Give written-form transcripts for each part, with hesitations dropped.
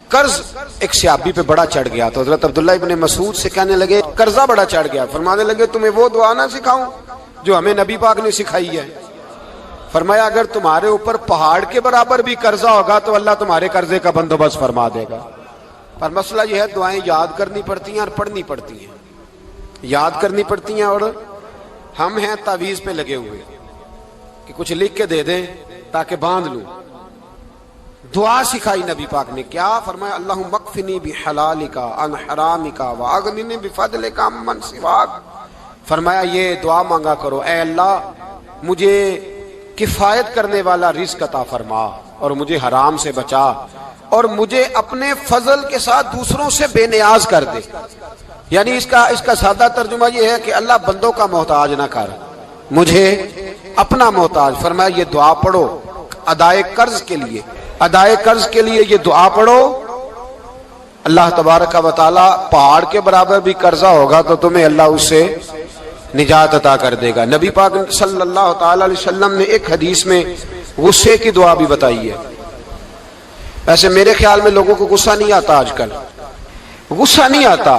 قرض ایک صحابی پہ بڑا چڑھ گیا تو حضرت عبداللہ ابن مسعود سے کہنے لگے قرضہ بڑا چڑھ گیا. فرمانے لگے تمہیں وہ دعا نہ سکھاؤں جو ہمیں نبی پاک نے سکھائی ہے. فرمایا اگر تمہارے اوپر پہاڑ کے برابر بھی قرضہ ہوگا تو اللہ تمہارے قرضے کا بندوبست فرما دے گا. پر مسئلہ یہ ہے دعائیں یاد کرنی پڑتی ہیں اور پڑھنی پڑتی ہیں. یاد کرنی پڑتی ہیں اور ہم ہیں تعویذ پہ لگے ہوئے کہ کچھ لکھ کے دے دیں تاکہ باندھ لوں. دعا سکھائی نبی پاک نے کیا فرمایا اللہم اکفنی بحلالک عن حرامک واغننی بفضلک عمن سواک. فرمایا یہ دعا مانگا کرو اے اللہ مجھے کفایت کرنے والا رزق عطا فرما اور مجھے حرام سے بچا اور مجھے اپنے فضل کے ساتھ دوسروں سے بے نیاز کر دے. یعنی اس کا سادہ ترجمہ یہ ہے کہ اللہ بندوں کا محتاج نہ کر مجھے اپنا محتاج. فرمایا یہ دعا پڑھو ادائے قرض کے لیے. ادائے قرض کے لیے یہ دعا پڑھو. اللہ تبارک و تعالی پہاڑ کے برابر بھی قرضہ ہوگا تو تمہیں اللہ اس سے نجات عطا کر دے گا. نبی پاک صلی اللہ تعالی علیہ وسلم نے ایک حدیث میں غصے کی دعا بھی بتائی ہے. ویسے میرے خیال میں لوگوں کو غصہ نہیں آتا. آج کل غصہ نہیں آتا.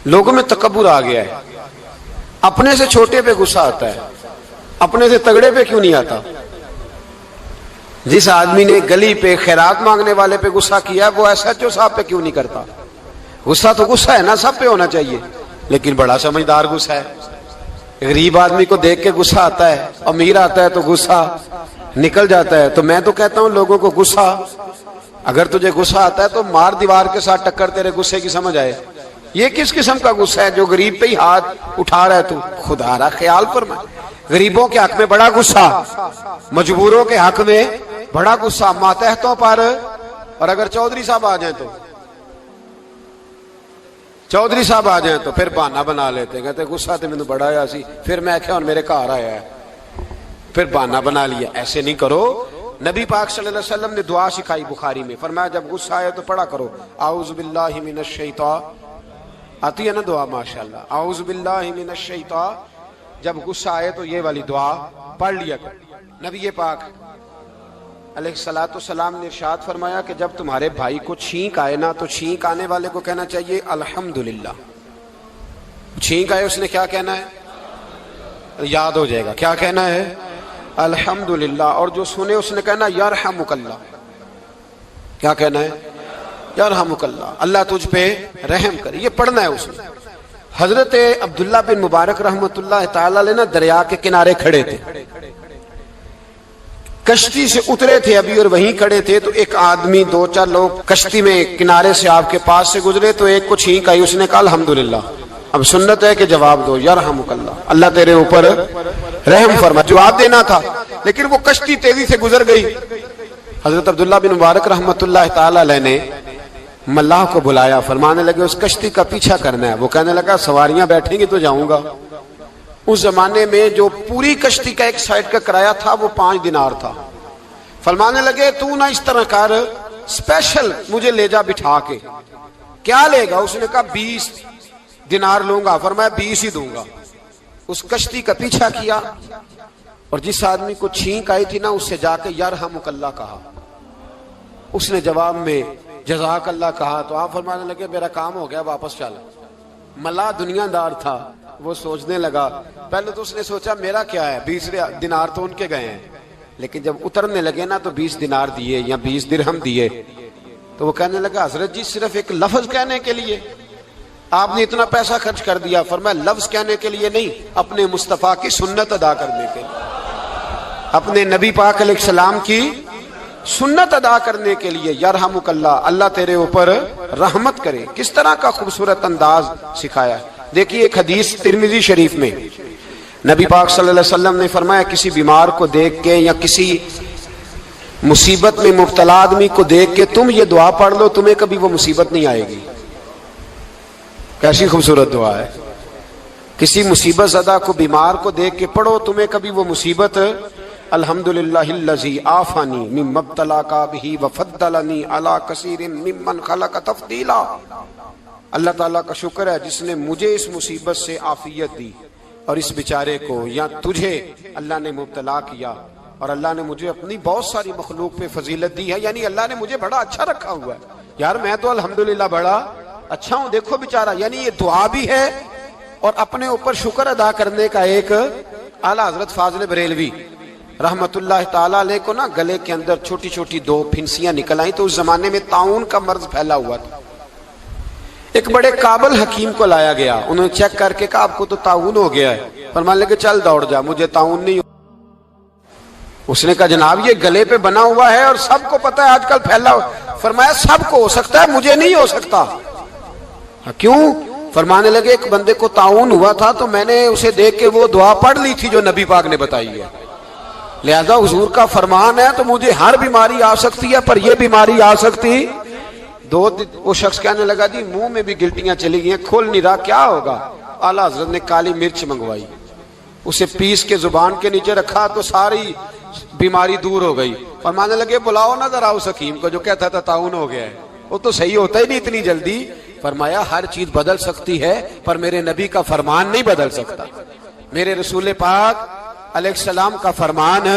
لوگوں میں تکبر آ گیا ہے. اپنے سے چھوٹے پہ غصہ آتا ہے, اپنے سے تگڑے پہ کیوں نہیں آتا؟ جس آدمی نے گلی پہ خیرات مانگنے والے پہ غصہ کیا وہ ایس ایچ او صاحب پہ کیوں نہیں کرتا؟ غصہ تو غصہ ہے نا, سب پہ ہونا چاہیے, لیکن بڑا سمجھدار غصہ ہے. غریب آدمی کو دیکھ کے غصہ آتا ہے, امیر آتا ہے تو غصہ نکل جاتا ہے. تو میں تو کہتا ہوں لوگوں کو غصہ, اگر تجھے غصہ آتا ہے تو مار دیوار کے ساتھ ٹکر تیرے غصے کی سمجھ آئے. یہ کس قسم کا غصہ ہے جو غریب پہ ہی ہاتھ اٹھا رہا ہے؟ تو خدا را خیال فرما. غریبوں کے حق میں بڑا غصہ, مجبوروں کے حق میں بڑا غصہ, ماتحتوں پر. اور اگر چودھری صاحب آ جائیں تو پھر بہانہ بنا لیتے, کہتے غصہ تو مینوں بڑا آیا سی, پھر میں کہا میرے گھر آیا ہے, پھر بہانہ بنا لیا. ایسے نہیں کرو. نبی پاک صلی اللہ علیہ وسلم نے دعا سکھائی بخاری میں. فرمایا جب غصہ آئے تو پڑھا کرو اعوذ باللہ من الشیطان. آتی ہے نا دعا ماشاءاللہ, اعوذ باللہ من الشیطان. جب غصہ آئے تو یہ والی دعا پڑھ لیا کرو. نبی پاک علیہ الصلوۃ والسلام نے ارشاد فرمایا کہ جب تمہارے بھائی کو چھینک آئے نا تو چھینک آنے والے کو کہنا چاہیے الحمدللہ. چھینک آئے اس نے کیا کہنا ہے؟ یاد ہو جائے گا کیا کہنا ہے؟ الحمدللہ. اور جو سنے اس نے کہنا یرحمک اللہ. کیا کہنا ہے؟ یرحمک اللہ, اللہ تجھ پہ رحم کرے. یہ پڑھنا ہے اس نے. حضرت عبداللہ بن مبارک رحمۃ اللہ تعالی علیہ نا دریا کے کنارے کھڑے تھے, کشتی سے اترے تھے ابھی اور وہیں کھڑے تھے. تو ایک آدمی, دو چار لوگ کشتی میں کنارے سے آپ کے پاس سے گزرے تو ایک کو چھینک آئی, اس نے کہا الحمدللہ. اب سنت ہے کہ جواب دو یرحمک اللہ, اللہ تیرے اوپر رحم فرما. جواب دینا تھا لیکن وہ کشتی تیزی سے گزر گئی. حضرت عبداللہ بن مبارک رحمۃ اللہ تعالی علیہ نے ملاح کو بلایا. فرمانے لگے اس کشتی کا پیچھا کرنا ہے. وہ کہنے لگا سواریاں بیٹھیں گی تو جاؤں گا. اس زمانے میں جو پوری کشتی کا ایک سائیڈ کا کرایہ تھا وہ 5 دینار تھا. فرمانے لگے تو نہ اس طرح کر, اسپیشل مجھے لے جا بٹھا کے. کیا لے گا؟ اس نے کہا 20 دینار لوں گا. فرمایا 20 ہی دوں گا. اس کشتی کا پیچھا کیا اور جس آدمی کو چھینک آئی تھی نا اس سے جا کے یرحمک اللہ کہا. اس نے جواب میں جزاک اللہ کہا. تو آپ فرمانے لگے میرا کام ہو گیا, واپس چل. ملا دنیا دار تھا, وہ سوچنے لگا. پہلے تو اس نے سوچا میرا کیا ہے, 20 دینار تو ان کے گئے ہیں. لیکن جب اترنے لگے نا تو 20 دینار دیے یا 20 درہم دیے. تو وہ کہنے لگا حضرت جی صرف ایک لفظ کہنے کے لیے آپ نے اتنا پیسہ خرچ کر دیا. فرمایا لفظ کہنے کے لیے نہیں, اپنے مصطفیٰ کی سنت ادا کرنے کے لیے, اپنے نبی پاک علیہ السلام کی سنت ادا کرنے کے لیے. یرحمک اللہ, اللہ تیرے اوپر رحمت کرے. کس طرح کا خوبصورت انداز سکھایا. دیکھیے ایک حدیث ترمذی شریف میں نبی پاک صلی اللہ علیہ وسلم نے فرمایا کسی بیمار کو دیکھ کے یا کسی مصیبت میں مبتلا آدمی کو دیکھ کے تم یہ دعا پڑھ لو تمہیں کبھی وہ مصیبت نہیں آئے گی. کیسی خوبصورت دعا ہے. کسی مصیبت زدہ کو بیمار کو دیکھ کے پڑھو تمہیں کبھی وہ مصیبت. الحمدللہ الذی عافانی مما ابتلاک بہ وفضلنی علی کثیر ممن خلق تفضیلا. اللہ تعالیٰ کا شکر ہے جس نے مجھے اس مصیبت سے عافیت دی اور اس بیچارے کو یا تجھے اللہ نے مبتلا کیا اور اللہ نے مجھے اپنی بہت ساری مخلوق پہ فضیلت دی ہے، یعنی اللہ نے مجھے بڑا اچھا رکھا ہوا ہے یار، میں تو الحمدللہ بڑا اچھا ہوں، دیکھو بیچارہ، یعنی یہ دعا بھی ہے اور اپنے اوپر شکر ادا کرنے کا ایک اعلیٰ حضرت فاضل بریلوی رحمت اللہ تعالیٰ علیہ کو نا گلے کے اندر چھوٹی چھوٹی 2 پھنسیاں نکل آئیں، تو اس زمانے میں طاعون کا مرض پھیلا ہوا تھا، ایک بڑے قابل حکیم کو لایا گیا، انہوں نے چیک کر کے کہا آپ کو تو طاعون ہو گیا ہے، فرمانے لگے چل دوڑ جا، مجھے طاعون نہیں ہو۔ اس نے کہا جناب یہ گلے پہ بنا ہوا ہے اور سب کو پتہ ہے آج کل پھیلا ہوا، فرمایا سب کو ہو سکتا ہے مجھے نہیں ہو سکتا، کیوں؟ فرمانے لگے ایک بندے کو طاعون ہوا تھا تو میں نے اسے دیکھ کے وہ دعا پڑھ لی تھی جو نبی پاک نے بتائی ہے، لہذا حضور کا فرمان ہے تو مجھے ہر بیماری آ سکتی ہے پر یہ بیماری آ سکتی۔ وہ شخص کہنے لگا جی منہ میں بھی گلٹیاں چلی گئی ہیں، کھول نہیں رہا، کیا ہوگا؟ اعلیٰ حضرت نے کالی مرچ منگوائی، اسے پیس کے زبان کے نیچے رکھا تو ساری بیماری دور ہو گئی۔ فرمانے لگے بلاؤ نہ ذرا اس حکیم کو جو کہتا تھا طاعون ہو گیا ہے، وہ تو صحیح ہوتا ہی نہیں اتنی جلدی۔ فرمایا ہر چیز بدل سکتی ہے پر میرے نبی کا فرمان نہیں بدل سکتا، میرے رسول پاک علیہ السلام کا فرمان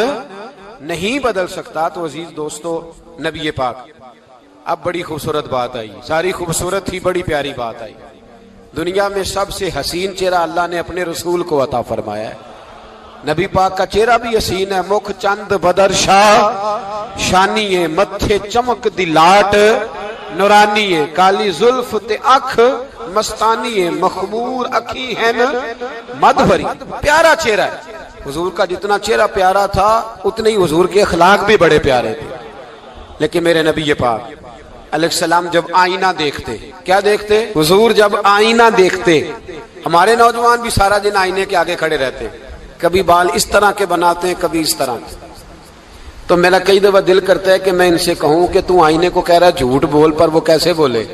نہیں بدل سکتا۔ تو عزیز دوستو، نبی پاک، اب بڑی خوبصورت بات آئی، ساری خوبصورت تھی، بڑی پیاری بات آئی، دنیا میں سب سے حسین چہرہ اللہ نے اپنے رسول کو عطا فرمایا ہے۔ نبی پاک کا چہرہ بھی حسین ہے، مکھ چند بدر شاہ شانی ہے، متھے چمک دی لاٹ نورانی ہے، کالی زلف تے اکھ مستانی ہے، مخمور اکھی ہے مد بھری، پیارا چہرہ ہے۔ حضور کا جتنا چہرہ پیارا تھا اتنے ہی حضور کے اخلاق بھی بڑے پیارے تھے۔ لیکن میرے نبی پاک علیہ السلام جب آئینہ دیکھتے، کیا دیکھتے؟ حضور جب آئینہ دیکھتے، ہمارے نوجوان بھی سارا دن آئینے کے آگے کھڑے رہتے، کبھی بال اس طرح کے بناتے ہیں کبھی اس طرح، تو میرا کئی دفعہ دل کرتا ہے کہ میں ان سے کہوں کہ تو آئینے کو کہہ رہا ہے جھوٹ بول، پر وہ کیسے بولے؟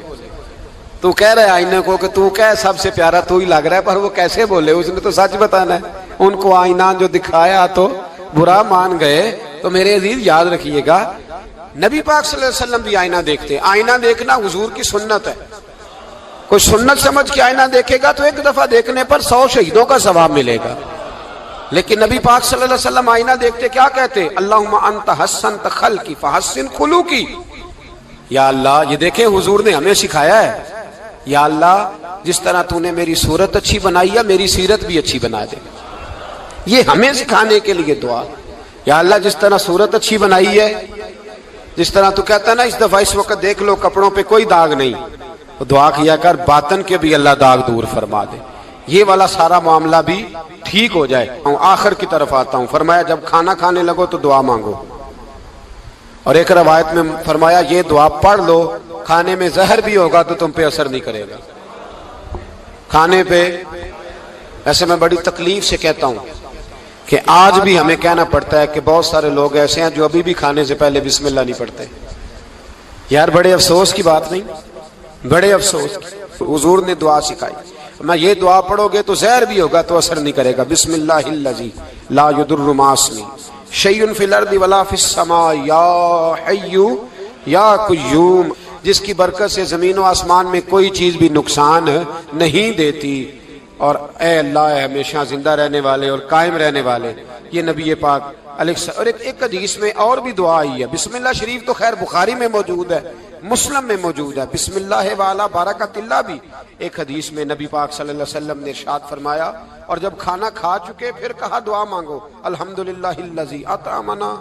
تو کہہ رہا ہے آئینے کو کہ تو کیا سب سے پیارا تو ہی لگ رہا ہے، پر وہ کیسے بولے؟ اس نے تو سچ بتانا ہے۔ ان کو آئینہ جو دکھایا تو برا مان گئے۔ تو میرے عزیز یاد رکھیے گا، نبی پاک صلی اللہ علیہ وسلم بھی آئینہ دیکھتے، آئینہ دیکھنا حضور کی سنت ہے، کوئی سنت سمجھ کے آئینہ دیکھے گا تو ایک دفعہ دیکھنے پر 100 شہیدوں کا ثواب ملے گا۔ لیکن نبی پاک صلی اللہ علیہ وسلم آئینہ دیکھتے کیا کہتے؟ اللہم انت حسنت خلقی فحسن خلوقی، یا اللہ، یہ دیکھیں حضور نے ہمیں سکھایا ہے، یا اللہ جس طرح تو نے میری صورت اچھی بنائی ہے میری سیرت بھی اچھی بنا دے، یہ ہمیں سکھانے کے لیے دعا۔ یا اللہ جس طرح صورت اچھی بنائی ہے، جس طرح تو کہتا ہے نا اس دفعہ اس وقت دیکھ لو کپڑوں پہ کوئی داغ نہیں، تو دعا کیا کر باطن کے بھی اللہ داغ دور فرما دے، یہ والا سارا معاملہ بھی ٹھیک ہو جائے۔ آخر کی طرف آتا ہوں، فرمایا جب کھانا کھانے لگو تو دعا مانگو، اور ایک روایت میں فرمایا یہ دعا پڑھ لو، کھانے میں زہر بھی ہوگا تو تم پہ اثر نہیں کرے گا۔ کھانے پہ، ایسے میں بڑی تکلیف سے کہتا ہوں کہ آج بھی ہمیں کہنا پڑتا ہے کہ بہت سارے لوگ ایسے ہیں جو ابھی بھی کھانے سے پہلے بسم اللہ نہیں پڑھتے، یار بڑے افسوس کی بات نہیں؟ بڑے افسوس کی۔ حضور نے دعا سکھائی، میں یہ دعا پڑھو گے تو زہر بھی ہوگا تو اثر نہیں کرے گا، بسم اللہ الذی لا یضر مع اسمہ شیء فی الارض ولا فی السماء یا حی یا قیوم، جس کی برکت سے زمین و آسمان میں کوئی چیز بھی نقصان نہیں دیتی، اور اے اللہ اے ہمیشہ زندہ رہنے والے اور قائم رہنے والے۔ یہ نبی پاک علیہ السلام۔ اور ایک حدیث میں اور بھی دعا آئی ہے، بسم اللہ شریف تو خیر بخاری میں موجود ہے، مسلم میں موجود ہے، بسم اللہ والا برکت اللہ بھی ایک حدیث میں نبی پاک صلی اللہ علیہ وسلم نے ارشاد فرمایا، اور جب کھانا کھا چکے پھر کہا دعا مانگو، الحمدللہ الذی اطعمنا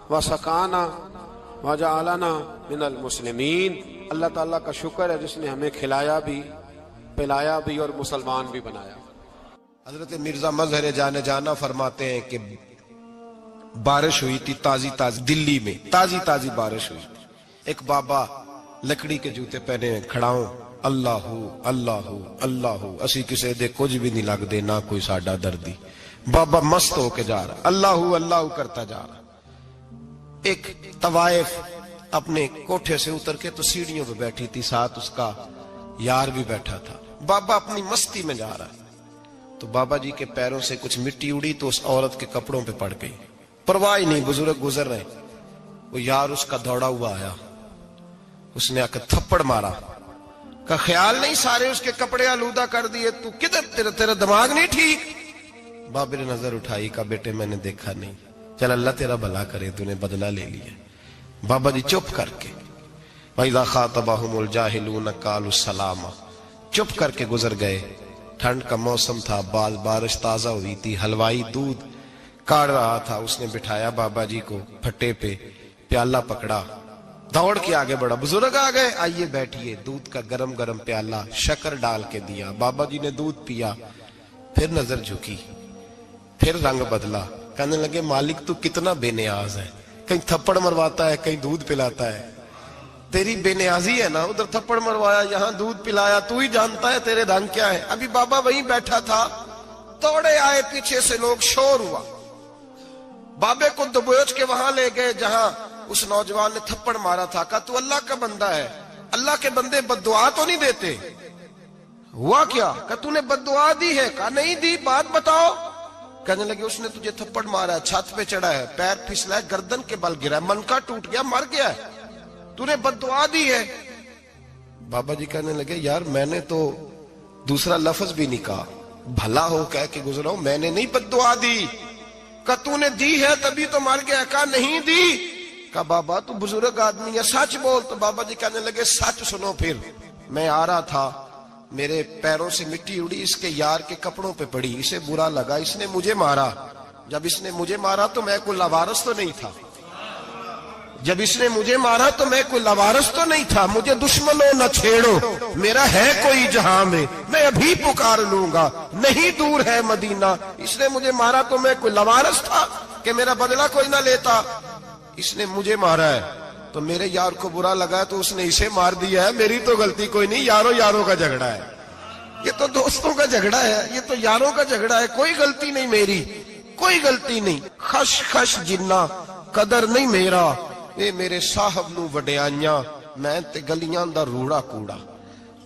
وسقانا وجعلنا من المسلمین، اللہ تعالیٰ کا شکر ہے جس نے ہمیں کھلایا بھی پلایا بھی اور مسلمان بھی بنایا۔ حضرت مرزا مظہر جانے جانا فرماتے ہیں کہ بارش ہوئی تھی تازی تازی، دلی میں تازی تازی بارش ہوئی تھی، ایک بابا لکڑی کے جوتے پہنے کھڑا ہوں، اللہ اللہ اللہ، اسی کسے دے کچھ بھی نہیں لگ دے، نہ کوئی ساڈا دردی۔ بابا مست ہو کے جا رہا، اللہ اللہ کرتا جا رہا۔ ایک طوائف اپنے کوٹھے سے اتر کے تو سیڑھیوں پہ بیٹھی تھی، ساتھ اس کا یار بھی بیٹھا تھا، بابا اپنی مستی میں جا رہا ہے، تو بابا جی کے پیروں سے کچھ مٹی اڑی تو اس عورت کے کپڑوں پہ پڑ گئی، پرواہ نہیں، بزرگ گزر رہے، وہ یار اس کا دوڑا ہوا آیا، اس نے آ کے تھپڑ مارا، کا خیال نہیں سارے اس کے کپڑے آلودہ کر دیے، تو کدھر، تیرا دماغ نہیں ٹھیک؟ بابے نے نظر اٹھائی، کہا بیٹے میں نے دیکھا نہیں، چل اللہ تیرا بھلا کرے، تو نے بدلہ لے لیا۔ بابا جی چپ کر کے، وَإِذَا خَاطَبَهُمُ الْجَاهِلُونَ قَالُوا السَّلَامَ، چپ کر کے گزر گئے۔ ٹھنڈ کا موسم تھا، بارش تازہ ہوئی تھی، حلوائی دودھ کاڑ رہا تھا، اس نے بٹھایا بابا جی کو پھٹے پہ، پیالہ پکڑا، دوڑ کے آگے بڑھا، بزرگ آ گئے، آئیے بیٹھیے، دودھ کا گرم گرم پیالہ شکر ڈال کے دیا، بابا جی نے دودھ پیا، پھر نظر جھکی، پھر رنگ بدلا، کہنے لگے مالک تو کتنا بے نیاز ہے، کہیں تھپڑ مرواتا ہے، کہیں دودھ پلاتا ہے، تیری بے نیازی ہے نا، ادھر تھپڑ مروایا، یہاں دودھ پلایا، تو ہی جانتا ہے تیرے رنگ کیا ہے۔ ابھی بابا وہیں بیٹھا تھا، دوڑے آئے پیچھے سے لوگ، شور ہوا، بابے کو دبوچ کے وہاں لے گئے جہاں اس نوجوان نے تھپڑ مارا تھا، کہا تو اللہ کا بندہ ہے، اللہ کے بندے بد دعا تو نہیں دیتے، ہوا کیا؟ کہا تو نے بد دعا دی ہے؟ کہا نہیں دی، بات بتاؤ۔ کہنے لگے اس نے تجھے تھپڑ مارا ہے، چھت پہ چڑھا ہے، پیر پھسلا ہے، گردن کے بل گرا ہے، منکا ٹوٹ گیا، مر گیا ہے، تو نے بد دعا دی ہے۔ بابا جی کہنے لگے یار میں نے تو دوسرا لفظ بھی نہیں کہا، بھلا ہو کہہ کے گزرا ہوں، میں نے نہیں بد دعا دی۔ کہا تو نے دی ہے تبھی تو مر گیا، کہا نہیں دی۔ کہا بابا تو بزرگ آدمی ہے، سچ بول۔ تو بابا جی کہنے لگے سچ سنو، پھر میں آ رہا تھا، میرے پیروں سے مٹی اڑی، اس کے یار کے کپڑوں پہ پڑی، اسے برا لگا، اس نے مجھے مارا، جب اس نے مجھے مارا تو میں کوئی لاوارث تو نہیں تھا، جب اس نے مجھے مارا تو میں کوئی لاوارث تو نہیں تھا، مجھے دشمنوں نہ چھیڑو، میرا ہے کوئی جہاں میں ابھی پکار لوں گا، نہیں دور ہے مدینہ، اس نے مجھے مارا تو میں کوئی لاوارث تھا کہ میرا بدلہ کوئی نہ لیتا، اس نے مجھے مارا ہے تو میرے یار کو برا لگا ہے تو اس نے اسے مار دیا ہے، میری تو غلطی کوئی نہیں، یاروں کا جھگڑا ہے، یہ تو دوستوں کا جھگڑا ہے، یہ تو یاروں کا جھگڑا ہے، کوئی غلطی نہیں میری، کوئی غلطی نہیں، خش خش جنہ قدر نہیں میرا، اے میرے صاحب نو وڈیائیاں، میں تے گلیاں دا روڑا کوڑا،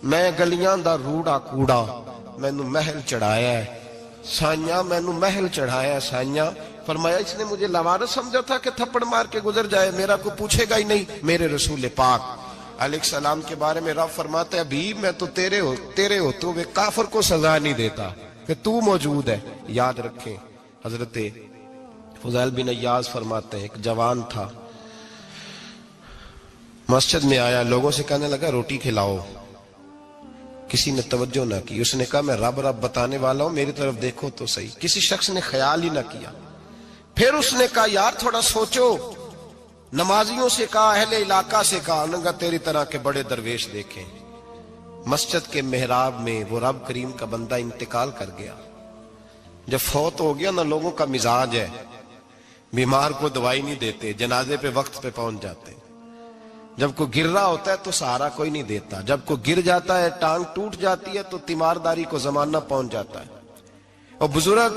میں گلیاں دا روڑا کوڑا، میں نو محل چڑھایا ہے سائیاں، میں نو محل چڑھایا ہے سائیاں۔ فرمایا اس نے مجھے لاوارث سمجھا تھا کہ تھپڑ مار کے گزر جائے، میرا کو پوچھے گا ہی نہیں۔ میرے رسول پاک علیہ السلام کے بارے میں رب فرماتے ہیں ابھی میں تو تیرے ہوتے ہوئے کافر کو سزا نہیں دیتا کہ تو موجود ہے۔ یاد رکھیں حضرت فضیل بن عیاض فرماتے ہیں ایک جوان تھا، مسجد میں آیا، لوگوں سے کہنے لگا روٹی کھلاؤ، کسی نے توجہ نہ کی، اس نے کہا میں رب بتانے والا ہوں، میری طرف دیکھو تو صحیح، کسی شخص نے خیال ہی نہ کیا۔ پھر اس نے کہا یار تھوڑا سوچو، نمازیوں سے کہا، اہل علاقہ سے کہا، انہوں نے کہا تیری طرح کے بڑے درویش دیکھیں۔ مسجد کے محراب میں وہ رب کریم کا بندہ انتقال کر گیا، جب فوت ہو گیا نا، لوگوں کا مزاج ہے بیمار کو دوائی نہیں دیتے، جنازے پہ وقت پہ پہنچ جاتے، جب کوئی گر رہا ہوتا ہے تو سہارا کوئی نہیں دیتا، جب کوئی گر جاتا ہے ٹانگ ٹوٹ جاتی ہے تو تیمارداری کو زمانہ پہنچ جاتا ہے۔ اور بزرگ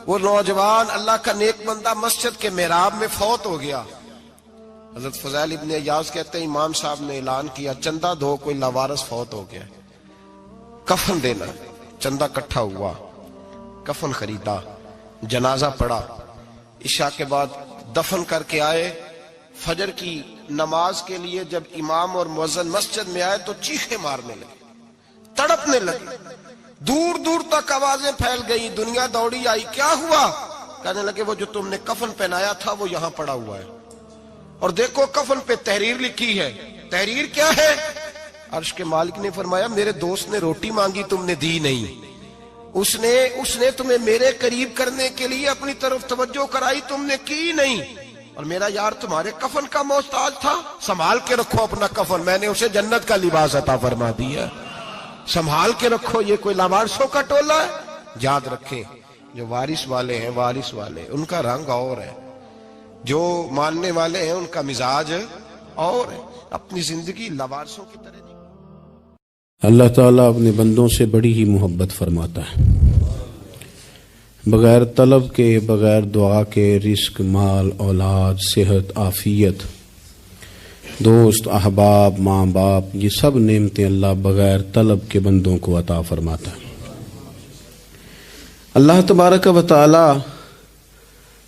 وہ نوجوان اللہ کا نیک بندہ مسجد کے محراب میں فوت ہو گیا۔ حضرت فضیل ابن عیاض کہتے ہیں امام صاحب نے اعلان کیا چندہ دو، کوئی لاوارث فوت ہو گیا، کفن دینا۔ چندہ کٹھا ہوا، کفن خریدا، جنازہ پڑا، عشاء کے بعد دفن کر کے آئے۔ فجر کی نماز کے لیے جب امام اور مؤذن مسجد میں آئے تو چیخیں مارنے لگے، تڑپنے لگے، دور دور تک آوازیں پھیل گئی، دنیا دوڑی آئی، کیا ہوا؟ کہنے لگے وہ جو تم نے کفن پہنایا تھا وہ یہاں پڑا ہوا ہے، اور دیکھو کفن پہ تحریر لکھی ہے۔ تحریر کیا ہے؟ عرش کے مالک نے فرمایا میرے دوست نے روٹی مانگی تم نے دی نہیں، اس نے تمہیں میرے قریب کرنے کے لیے اپنی طرف توجہ کرائی، تم نے کی نہیں، اور میرا یار تمہارے کفن کا محتاج تھا، سنبھال کے رکھو اپنا کفن، میں نے اسے جنت کا لباس عطا فرما دیا، سنبھال کے رکھو، یہ کوئی لاوارثوں کا ٹولہ ہے۔ یاد رکھیں جو وارث والے ہیں، وارث والے ان کا رنگ اور ہے، جو ماننے والے ہیں ان کا مزاج اور ہے، اپنی زندگی لاوارثوں کی طرح نہیں۔ اللہ تعالیٰ اپنے بندوں سے بڑی ہی محبت فرماتا ہے، بغیر طلب کے، بغیر دعا کے رزق، مال، اولاد، صحت، عافیت، دوست، احباب، ماں باپ، یہ سب نعمتیں اللہ بغیر طلب کے بندوں کو عطا فرماتا ہے۔ اللہ تبارک و تعالی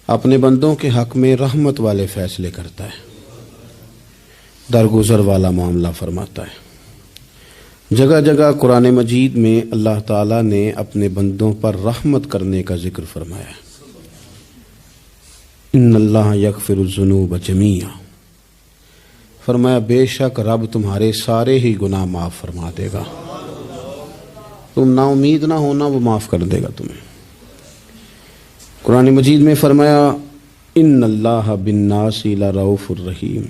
اپنے بندوں کے حق میں رحمت والے فیصلے کرتا ہے، درگزر والا معاملہ فرماتا ہے۔ جگہ جگہ قرآن مجید میں اللہ تعالیٰ نے اپنے بندوں پر رحمت کرنے کا ذکر فرمایا ہے۔ ان اللہ یغفر الذنوب جمیعا، فرمایا بے شک رب تمہارے سارے ہی گناہ معاف فرما دے گا، تم نا امید نہ ہونا، وہ معاف کر دے گا تمہیں۔ قرآن مجید میں فرمایا ان اللہ بالناس لرؤوف الرحیم،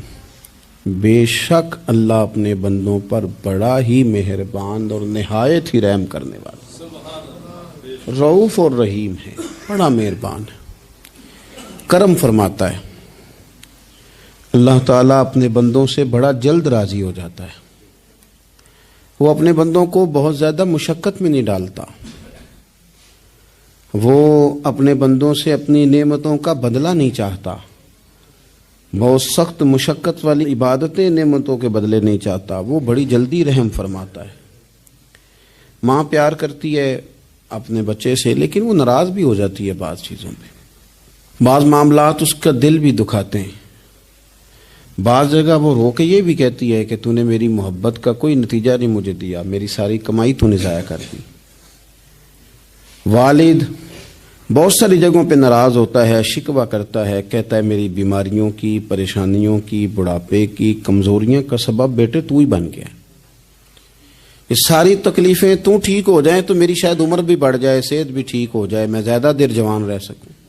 بے شک اللہ اپنے بندوں پر بڑا ہی مہربان اور نہایت ہی رحم کرنے والا، رؤوف اور رحیم ہے، بڑا مہربان ہے، کرم فرماتا ہے۔ اللہ تعالیٰ اپنے بندوں سے بڑا جلد راضی ہو جاتا ہے، وہ اپنے بندوں کو بہت زیادہ مشقت میں نہیں ڈالتا، وہ اپنے بندوں سے اپنی نعمتوں کا بدلہ نہیں چاہتا، بہت سخت مشقت والی عبادتیں نعمتوں کے بدلے نہیں چاہتا، وہ بڑی جلدی رحم فرماتا ہے۔ ماں پیار کرتی ہے اپنے بچے سے، لیکن وہ ناراض بھی ہو جاتی ہے بعض چیزوں پہ، بعض معاملات اس کا دل بھی دکھاتے ہیں، بعض جگہ وہ رو کے یہ بھی کہتی ہے کہ تو نے میری محبت کا کوئی نتیجہ نہیں مجھے دیا، میری ساری کمائی تو نے ضائع کر دی۔ والد بہت ساری جگہوں پہ ناراض ہوتا ہے، شکوہ کرتا ہے، کہتا ہے میری بیماریوں کی، پریشانیوں کی، بڑھاپے کی، کمزوریاں کا سبب بیٹے تو ہی بن گیا، یہ ساری تکلیفیں تو ٹھیک ہو جائیں تو میری شاید عمر بھی بڑھ جائے، صحت بھی ٹھیک ہو جائے، میں زیادہ دیر جوان رہ سکوں۔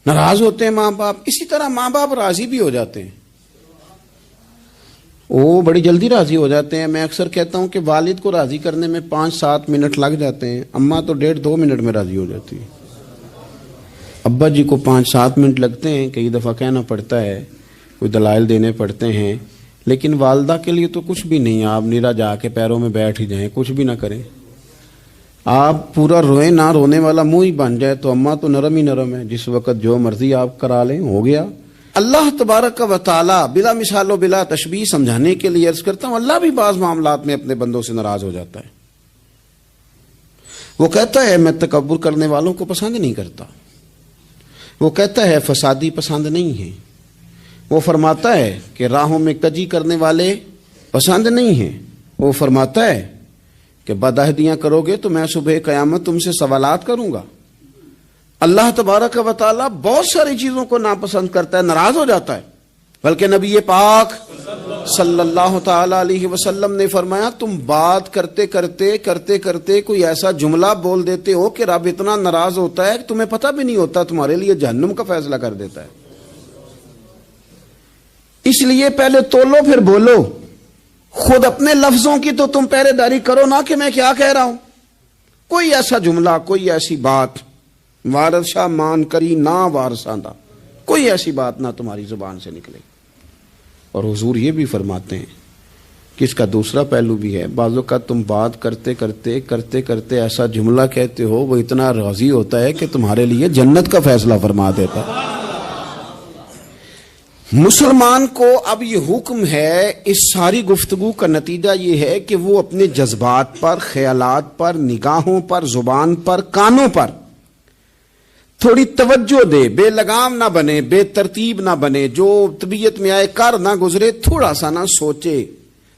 ناراض ہوتے ہیں ماں باپ، اسی طرح ماں باپ راضی بھی ہو جاتے ہیں، وہ بڑی جلدی راضی ہو جاتے ہیں۔ میں اکثر کہتا ہوں کہ والد کو راضی کرنے میں 5-7 منٹ لگ جاتے ہیں، اماں تو 1.5-2 منٹ میں راضی ہو جاتی ہے، ابا جی کو 5-7 منٹ لگتے ہیں، کئی دفعہ کہنا پڑتا ہے، کوئی دلائل دینے پڑتے ہیں، لیکن والدہ کے لیے تو کچھ بھی نہیں، آپ نیرا جا کے پیروں میں بیٹھ ہی جائیں، کچھ بھی نہ کریں، آپ پورا روئیں، نہ رونے والا منہ ہی بن جائے تو اماں تو نرم ہی نرم ہے، جس وقت جو مرضی آپ کرا لیں ہو گیا۔ اللہ تبارک و تعالی بلا مثال و بلا تشبیہ سمجھانے کے لیے عرض کرتا ہوں، اللہ بھی بعض معاملات میں اپنے بندوں سے ناراض ہو جاتا ہے، وہ کہتا ہے میں تکبر کرنے والوں کو پسند نہیں کرتا، وہ کہتا ہے فسادی پسند نہیں ہیں، وہ فرماتا ہے کہ راہوں میں کجی کرنے والے پسند نہیں ہیں، وہ فرماتا ہے کہ بدعہدیاں کرو گے تو میں صبح قیامت تم سے سوالات کروں گا۔ اللہ تبارک و تعالیٰ بہت ساری چیزوں کو ناپسند کرتا ہے، ناراض ہو جاتا ہے، بلکہ نبی پاک صلی اللہ تعالی علیہ وسلم نے فرمایا تم بات کرتے کرتے کوئی ایسا جملہ بول دیتے ہو کہ رب اتنا ناراض ہوتا ہے کہ تمہیں پتہ بھی نہیں ہوتا، تمہارے لیے جہنم کا فیصلہ کر دیتا ہے۔ اس لیے پہلے تولو پھر بولو، خود اپنے لفظوں کی تو تم پہرے داری کرو نا کہ میں کیا کہہ رہا ہوں۔ کوئی ایسا جملہ، کوئی ایسی بات وارث شاہ مان کری نہ وارثاندہ، کوئی ایسی بات نہ تمہاری زبان سے نکلے۔ اور حضور یہ بھی فرماتے ہیں کہ اس کا دوسرا پہلو بھی ہے، بعض اوقات تم بات کرتے ایسا جملہ کہتے ہو وہ اتنا راضی ہوتا ہے کہ تمہارے لیے جنت کا فیصلہ فرما دیتا ہے۔ مسلمان کو اب یہ حکم ہے، اس ساری گفتگو کا نتیجہ یہ ہے کہ وہ اپنے جذبات پر، خیالات پر، نگاہوں پر، زبان پر، کانوں پر تھوڑی توجہ دے، بے لگام نہ بنے، بے ترتیب نہ بنے، جو طبیعت میں آئے کر نہ گزرے، تھوڑا سا نہ سوچے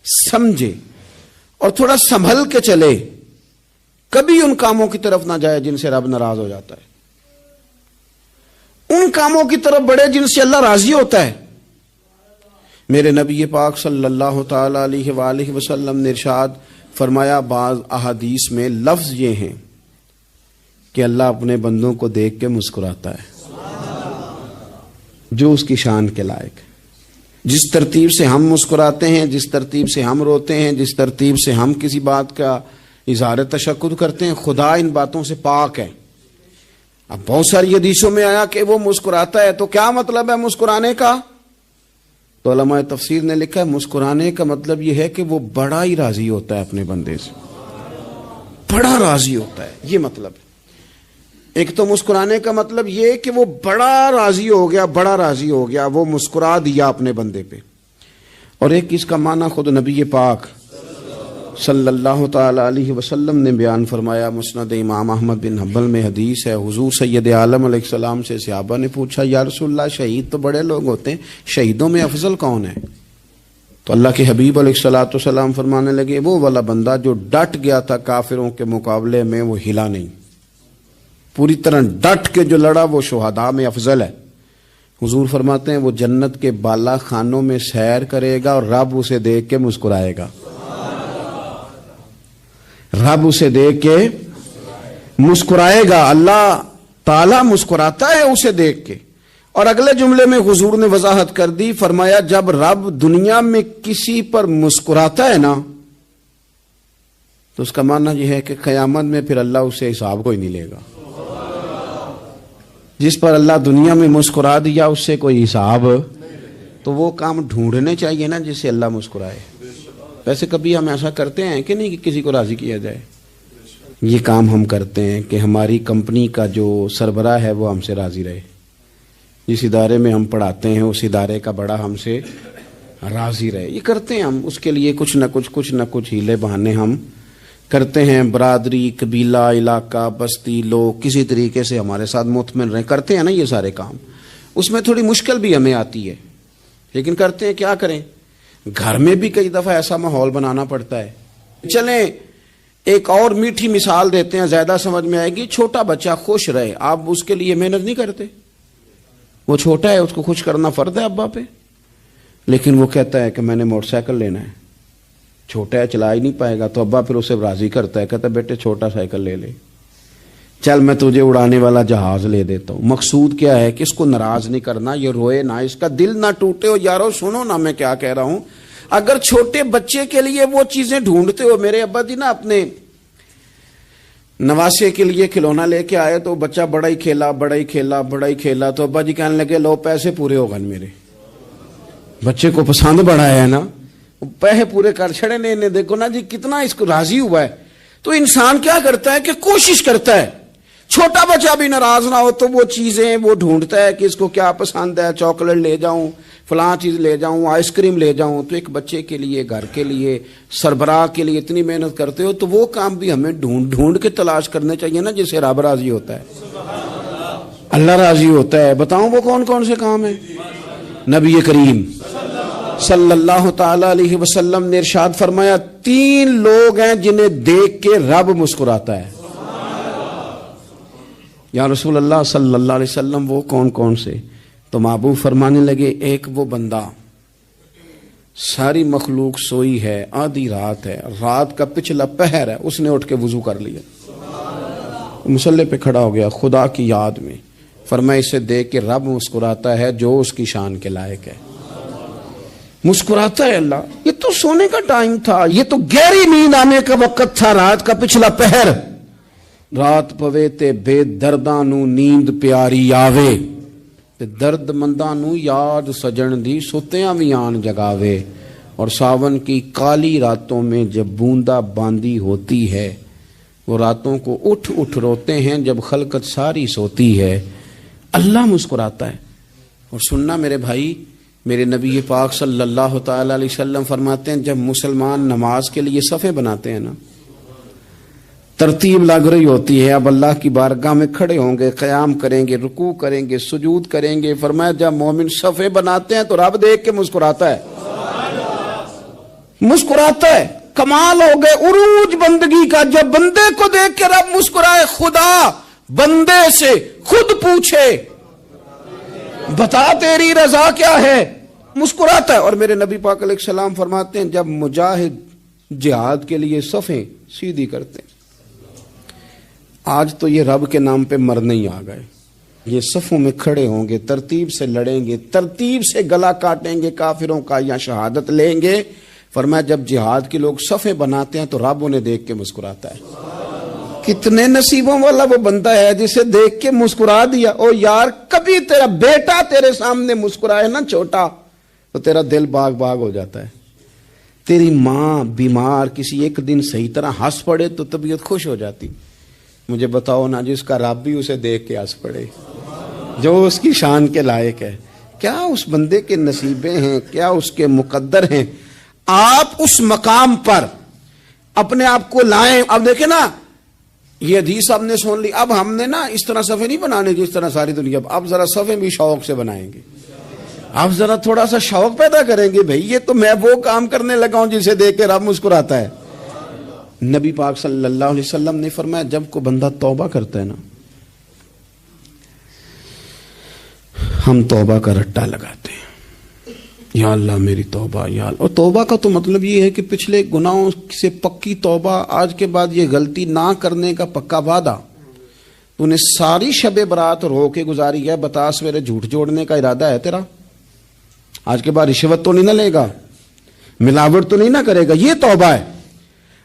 سمجھے اور تھوڑا سنبھل کے چلے، کبھی ان کاموں کی طرف نہ جائے جن سے رب ناراض ہو جاتا ہے، ان کاموں کی طرف بڑھے جن سے اللہ راضی ہوتا ہے۔ میرے نبی پاک صلی اللہ تعالی علیہ وآلہ وسلم نے ارشاد فرمایا، بعض احادیث میں لفظ یہ ہیں کہ اللہ اپنے بندوں کو دیکھ کے مسکراتا ہے، جو اس کی شان کے لائق۔ جس ترتیب سے ہم مسکراتے ہیں، جس ترتیب سے ہم روتے ہیں، جس ترتیب سے ہم کسی بات کا اظہار تشکر کرتے ہیں، خدا ان باتوں سے پاک ہے۔ اب بہت ساری حدیثوں میں آیا کہ وہ مسکراتا ہے، تو کیا مطلب ہے مسکرانے کا؟ تو علماء تفسیر نے لکھا ہے مسکرانے کا مطلب یہ ہے کہ وہ بڑا ہی راضی ہوتا ہے اپنے بندے سے، بڑا راضی ہوتا ہے، یہ مطلب ہے۔ ایک تو مسکرانے کا مطلب یہ کہ وہ بڑا راضی ہو گیا، وہ مسکرا دیا اپنے بندے پہ، اور ایک اس کا معنی خود نبی پاک صلی اللہ تعالی علیہ وسلم نے بیان فرمایا۔ مسند امام احمد بن حنبل میں حدیث ہے، حضور سید عالم علیہ السلام سے صحابہ نے پوچھا یا رسول اللہ شہید تو بڑے لوگ ہوتے ہیں، شہیدوں میں افضل کون ہے؟ تو اللہ کے حبیب علیہ السلام فرمانے لگے وہ والا بندہ جو ڈٹ گیا تھا کافروں کے مقابلے میں، وہ ہلا نہیں، پوری طرح ڈٹ کے جو لڑا وہ شہداء میں افضل ہے۔ حضور فرماتے ہیں وہ جنت کے بالا خانوں میں سیر کرے گا اور رب اسے دیکھ کے مسکرائے گا. رب اسے دیکھ کے مسکرائے گا. اللہ تعالیٰ مسکراتا ہے اسے دیکھ کے. اور اگلے جملے میں حضور نے وضاحت کر دی, فرمایا جب رب دنیا میں کسی پر مسکراتا ہے نا تو اس کا معنی یہ ہے کہ قیامت میں پھر اللہ اسے حساب کو ہی نہیں لے گا. جس پر اللہ دنیا میں مسکرا دیا اس سے کوئی حساب, تو وہ کام ڈھونڈنے چاہیے نا جس سے اللہ مسکرائے. ویسے کبھی ہم ایسا کرتے ہیں کہ نہیں کہ کسی کو راضی کیا جائے؟ یہ کام ہم کرتے ہیں کہ ہماری کمپنی کا جو سربراہ ہے وہ ہم سے راضی رہے. جس ادارے میں ہم پڑھاتے ہیں اس ادارے کا بڑا ہم سے راضی رہے. یہ کرتے ہیں ہم, اس کے لیے کچھ نہ کچھ ہیلے بہانے ہم کرتے ہیں. برادری, قبیلہ, علاقہ, بستی, لوگ کسی طریقے سے ہمارے ساتھ مطمئن رہیں, کرتے ہیں نا یہ سارے کام. اس میں تھوڑی مشکل بھی ہمیں آتی ہے لیکن کرتے ہیں. کیا کریں, گھر میں بھی کئی دفعہ ایسا ماحول بنانا پڑتا ہے. چلیں ایک اور میٹھی مثال دیتے ہیں, زیادہ سمجھ میں آئے گی. چھوٹا بچہ خوش رہے, آپ اس کے لیے محنت نہیں کرتے. وہ چھوٹا ہے, اس کو خوش کرنا فرض ہے ابا پہ, لیکن وہ کہتا ہے کہ میں نے موٹر سائیکل لینا ہے. چھوٹا ہے, چلا ہی نہیں پائے گا, تو ابا پھر اسے راضی کرتا ہے, کہتا ہے بیٹے چھوٹا سائیکل لے لے, چل میں تجھے اڑانے والا جہاز لے دیتا ہوں. مقصود کیا ہے کہ اس کو ناراض نہیں کرنا, یہ روئے نہ, اس کا دل نہ ٹوٹے. ہو یارو سنو نا میں کیا کہہ رہا ہوں. اگر چھوٹے بچے کے لیے وہ چیزیں ڈھونڈتے ہو, میرے ابا جی نا اپنے نواسے کے لیے کھلونا لے کے آئے تو بچہ بڑا ہی کھیلا, تو ابا جی کہنے لگے لو پیسے پورے ہو گئے میرے. بچے کو پسند بڑا ہے نا, پیسے پورے کر چھڑے نے, دیکھو نا جی کتنا اس کو راضی ہوا ہے. تو انسان کیا کرتا ہے کہ کوشش کرتا ہے, چھوٹا بچہ بھی ناراض نہ ہو تو وہ چیزیں وہ ڈھونڈتا ہے کہ اس کو کیا پسند ہے. چاکلیٹ لے جاؤں, فلاں چیز لے جاؤں, آئس کریم لے جاؤں. تو ایک بچے کے لیے, گھر کے لیے, سربراہ کے لیے اتنی محنت کرتے ہو, تو وہ کام بھی ہمیں ڈھونڈ کے تلاش کرنے چاہیے نا جس سے رب راضی ہوتا ہے, اللہ راضی ہوتا ہے. بتاؤں وہ کون کون سے کام ہیں؟ نبی کریم صلی اللہ تعالی علیہ وسلم نے ارشاد فرمایا 3 لوگ ہیں جنہیں دیکھ کے رب مسکراتا ہے. یا رسول اللہ صلی اللہ علیہ وسلم وہ کون کون سے؟ تو محبوب فرمانے لگے ایک وہ بندہ ساری مخلوق سوئی ہے, آدھی رات ہے, رات کا پچھلا پہر ہے, اس نے اٹھ کے وضو کر لیا, مصلی پہ کھڑا ہو گیا خدا کی یاد میں. فرمایا اسے دیکھ کے رب مسکراتا ہے جو اس کی شان کے لائق ہے. مسکراتا ہے اللہ. یہ تو سونے کا ٹائم تھا, یہ تو گہری نیند آنے کا وقت تھا, رات کا پچھلا پہر. رات پوے تے بے درداں نو نیند پیاری آوے, تے درد منداں نو یاد سجن دی ستیاں وی آن جگاوے. اور ساون کی کالی راتوں میں جب بوندا باندی ہوتی ہے, وہ راتوں کو اٹھ اٹھ روتے ہیں جب خلقت ساری سوتی ہے. اللہ مسکراتا ہے. اور سننا میرے بھائی, میرے نبی پاک صلی اللہ تعالی علیہ وسلم فرماتے ہیں جب مسلمان نماز کے لیے صفیں بناتے ہیں نا, ترتیب لگ رہی ہوتی ہے, اب اللہ کی بارگاہ میں کھڑے ہوں گے, قیام کریں گے, رکوع کریں گے, سجود کریں گے. فرمایا جب مومن صفیں بناتے ہیں تو رب دیکھ کے مسکراتا ہے, مسکراتا ہے. کمال ہو گئے عروج بندگی کا, جب بندے کو دیکھ کے رب مسکرائے. خدا بندے سے خود پوچھے بتا تیری رضا کیا ہے, مسکراتا ہے. اور میرے نبی پاک علیہ السلام فرماتے ہیں جب مجاہد جہاد کے لیے صفیں سیدھی کرتے ہیں, آج تو یہ رب کے نام پہ مرنے ہی آ گئے, یہ صفوں میں کھڑے ہوں گے, ترتیب سے لڑیں گے, ترتیب سے گلا کاٹیں گے کافروں کا یا شہادت لیں گے. فرمایا جب جہاد کے لوگ صفیں بناتے ہیں تو رب انہیں دیکھ کے مسکراتا ہے. کتنے نصیبوں والا وہ بندہ ہے جسے دیکھ کے مسکرا دیا. او یار کبھی تیرا بیٹا تیرے سامنے مسکرائے نا چھوٹا, تو تیرا دل باغ باغ ہو جاتا ہے. تیری ماں بیمار کسی ایک دن صحیح طرح ہنس پڑے تو طبیعت خوش ہو جاتی. مجھے بتاؤ نا جس کا رب بھی اسے دیکھ کے ہنس پڑے, جو اس کی شان کے لائق ہے. کیا اس بندے کے نصیبیں ہیں, کیا اس کے مقدر ہیں. آپ اس مقام پر اپنے آپ کو لائیں. اب دیکھیں نا یہ حدیث آپ نے سن لی, اب ہم نے نا اس طرح صفحے نہیں بنانے جس طرح ساری دنیا, اب ذرا صفحے بھی شوق سے بنائیں گے. آپ ذرا تھوڑا سا شوق پیدا کریں گے, بھئی یہ تو میں وہ کام کرنے لگا ہوں جسے دیکھ کے رب مسکراتا ہے. نبی پاک صلی اللہ علیہ وسلم نے فرمایا جب کو بندہ توبہ کرتا ہے نا, ہم توبہ کا رٹا لگاتے ہیں، یا اللہ میری توبہ، یا اللہ. اور توبہ کا تو مطلب یہ ہے کہ پچھلے گناہوں سے پکی توبہ، آج کے بعد یہ غلطی نہ کرنے کا پکا وعدہ. تو نے ساری شب برات رو کے گزاری ہے، بتا سویرے جھوٹ جوڑنے کا ارادہ ہے تیرا؟ آج کے بعد رشوت تو نہیں نہ لے گا، ملاوٹ تو نہیں نہ کرے گا، یہ توبہ ہے.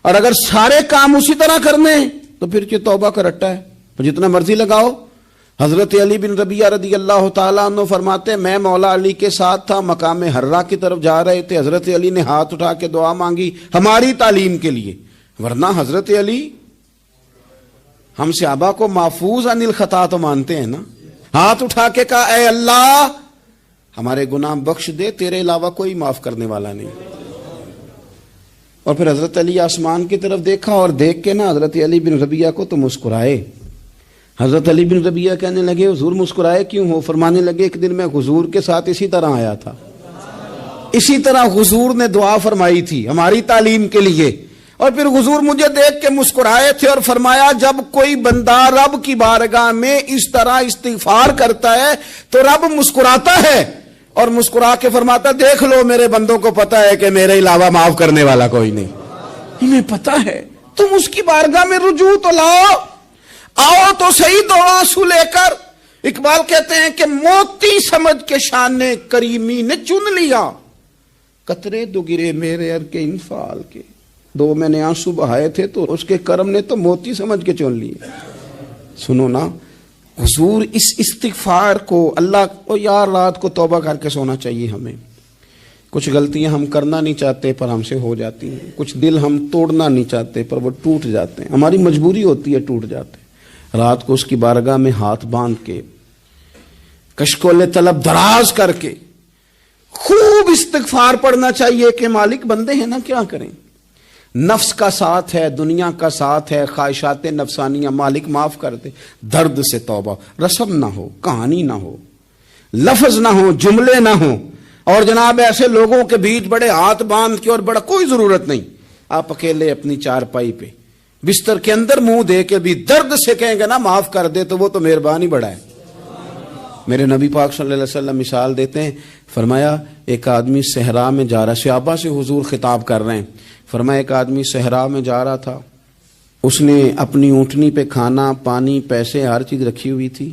اور اگر سارے کام اسی طرح کرنے تو پھر یہ توبہ کا رٹا ہے، تو جتنا مرضی لگاؤ. حضرت علی بن ربیعہ رضی اللہ تعالیٰ عنہ فرماتے ہیں میں مولا علی کے ساتھ تھا، مقام حرہ کی طرف جا رہے تھے، حضرت علی نے ہاتھ اٹھا کے دعا مانگی ہماری تعلیم کے لیے، ورنہ حضرت علی ہم صحابہ کو محفوظ عن الخطا تو مانتے ہیں نا. ہاتھ اٹھا کے کہا اے اللہ ہمارے گناہ بخش دے، تیرے علاوہ کوئی معاف کرنے والا نہیں. اور پھر حضرت علی آسمان کی طرف دیکھا اور دیکھ کے نا حضرت علی بن ربیعہ کو تو مسکرائے. حضرت علی بن ربیعہ کہنے لگے حضور مسکرائے کیوں ہو؟ فرمانے لگے ایک دن میں حضور کے ساتھ اسی طرح آیا تھا، اسی طرح حضور نے دعا فرمائی تھی ہماری تعلیم کے لیے، اور پھر حضور مجھے دیکھ کے مسکرائے تھے اور فرمایا جب کوئی بندہ رب کی بارگاہ میں اس طرح استغفار کرتا ہے تو رب مسکراتا ہے، اور مسکرا کے فرماتا دیکھ لو میرے بندوں کو پتا ہے کہ میرے علاوہ معاف کرنے والا کوئی نہیں. انہیں پتا ہے، تم اس کی بارگاہ میں رجوع تو لاؤ، آؤ تو صحیح دو آنسو لے کر. اقبال کہتے ہیں کہ موتی سمجھ کے شان کریمی نے چن لیا، قطرے دو گرے میرے ار کے انفال کے. دو میں نے آنسو بہائے تھے تو اس کے کرم نے تو موتی سمجھ کے چن لیے. سنو نا حضور اس استغفار کو، اللہ کو یار رات کو توبہ کر کے سونا چاہیے ہمیں. کچھ غلطیاں ہم کرنا نہیں چاہتے پر ہم سے ہو جاتی ہیں، کچھ دل ہم توڑنا نہیں چاہتے پر وہ ٹوٹ جاتے ہیں، ہماری مجبوری ہوتی ہے ٹوٹ جاتے ہیں. رات کو اس کی بارگاہ میں ہاتھ باندھ کے کشکول طلب دراز کر کے خوب استغفار پڑھنا چاہیے کہ مالک بندے ہیں نا کیا کریں، نفس کا ساتھ ہے، دنیا کا ساتھ ہے، خواہشات نفسانیہ، مالک معاف کر دے. درد سے توبہ، رسم نہ ہو، کہانی نہ ہو، لفظ نہ ہو، جملے نہ ہو، اور جناب ایسے لوگوں کے بیچ بڑے ہاتھ باندھ کے اور بڑا کوئی ضرورت نہیں. آپ اکیلے اپنی چارپائی پہ بستر کے اندر منہ دے کے بھی درد سے کہیں گے نا معاف کر دے تو وہ تو مہربانی بڑا ہے. میرے نبی پاک صلی اللہ علیہ وسلم مثال دیتے ہیں، فرمایا ایک آدمی صحرا میں جا رہا، صحابہ سے حضور خطاب کر رہے ہیں، فرمایا ایک آدمی صحرا میں جا رہا تھا، اس نے اپنی اونٹنی پہ کھانا پانی پیسے ہر چیز رکھی ہوئی تھی.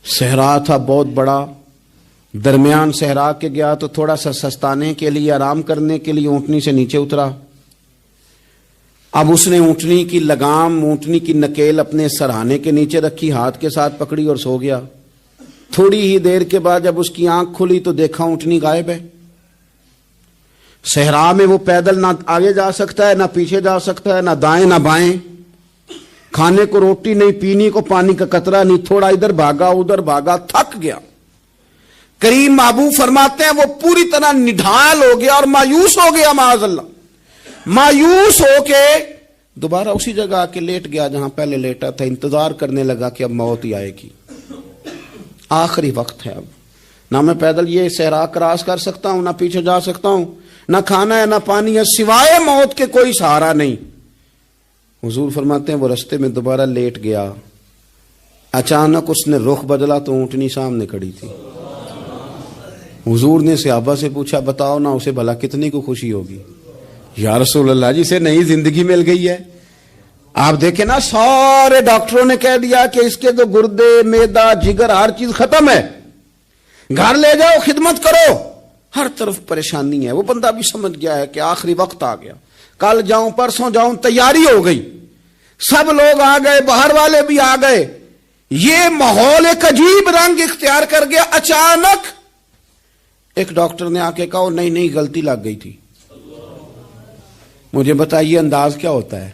صحرا تھا بہت بڑا، درمیان صحرا کے گیا تو تھوڑا سا سستانے کے لیے آرام کرنے کے لیے اونٹنی سے نیچے اترا. اب اس نے اونٹنی کی لگام، اونٹنی کی نکیل اپنے سرہانے کے نیچے رکھی، ہاتھ کے ساتھ پکڑی اور سو گیا. تھوڑی ہی دیر کے بعد جب اس کی آنکھ کھلی تو دیکھا اونٹنی غائب ہے. صحرا میں وہ پیدل نہ آگے جا سکتا ہے، نہ پیچھے جا سکتا ہے، نہ دائیں نہ بائیں، کھانے کو روٹی نہیں، پینے کو پانی کا قطرہ نہیں، تھوڑا ادھر بھاگا ادھر بھاگا، تھک گیا. کریم محبوب فرماتے ہیں وہ پوری طرح نڈھال ہو گیا اور مایوس ہو گیا، معاذ اللہ. مایوس ہو کے دوبارہ اسی جگہ آ کے لیٹ گیا جہاں پہلے لیٹا تھا. انتظار کرنے لگا کہ اب موت ہی آئے گی، آخری وقت ہے، اب نہ میں پیدل یہ صحرا کراس کر سکتا ہوں، نہ پیچھے جا سکتا ہوں، نہ کھانا ہے نہ پانی ہے، سوائے موت کے کوئی سہارا نہیں. حضور فرماتے ہیں وہ رستے میں دوبارہ لیٹ گیا. اچانک اس نے رخ بدلا تو اونٹنی سامنے کھڑی تھی. حضور نے صحابہ سے پوچھا بتاؤ نا اسے بھلا کتنی کو خوشی ہوگی؟ یا رسول اللہ جسے نئی زندگی مل گئی ہے. آپ دیکھیں نا سارے ڈاکٹروں نے کہہ دیا کہ اس کے تو گردے معدہ جگر ہر چیز ختم ہے، گھر لے جاؤ خدمت کرو، ہر طرف پریشانی ہے. وہ بندہ بھی سمجھ گیا ہے کہ آخری وقت آ گیا، کل جاؤں پرسوں جاؤں، تیاری ہو گئی، سب لوگ آ گئے، باہر والے بھی آ گئے. یہ ماحول ایک عجیب رنگ اختیار کر گیا. اچانک ایک ڈاکٹر نے آ کے کہا نہیں غلطی لگ گئی تھی. مجھے بتائیے انداز کیا ہوتا ہے؟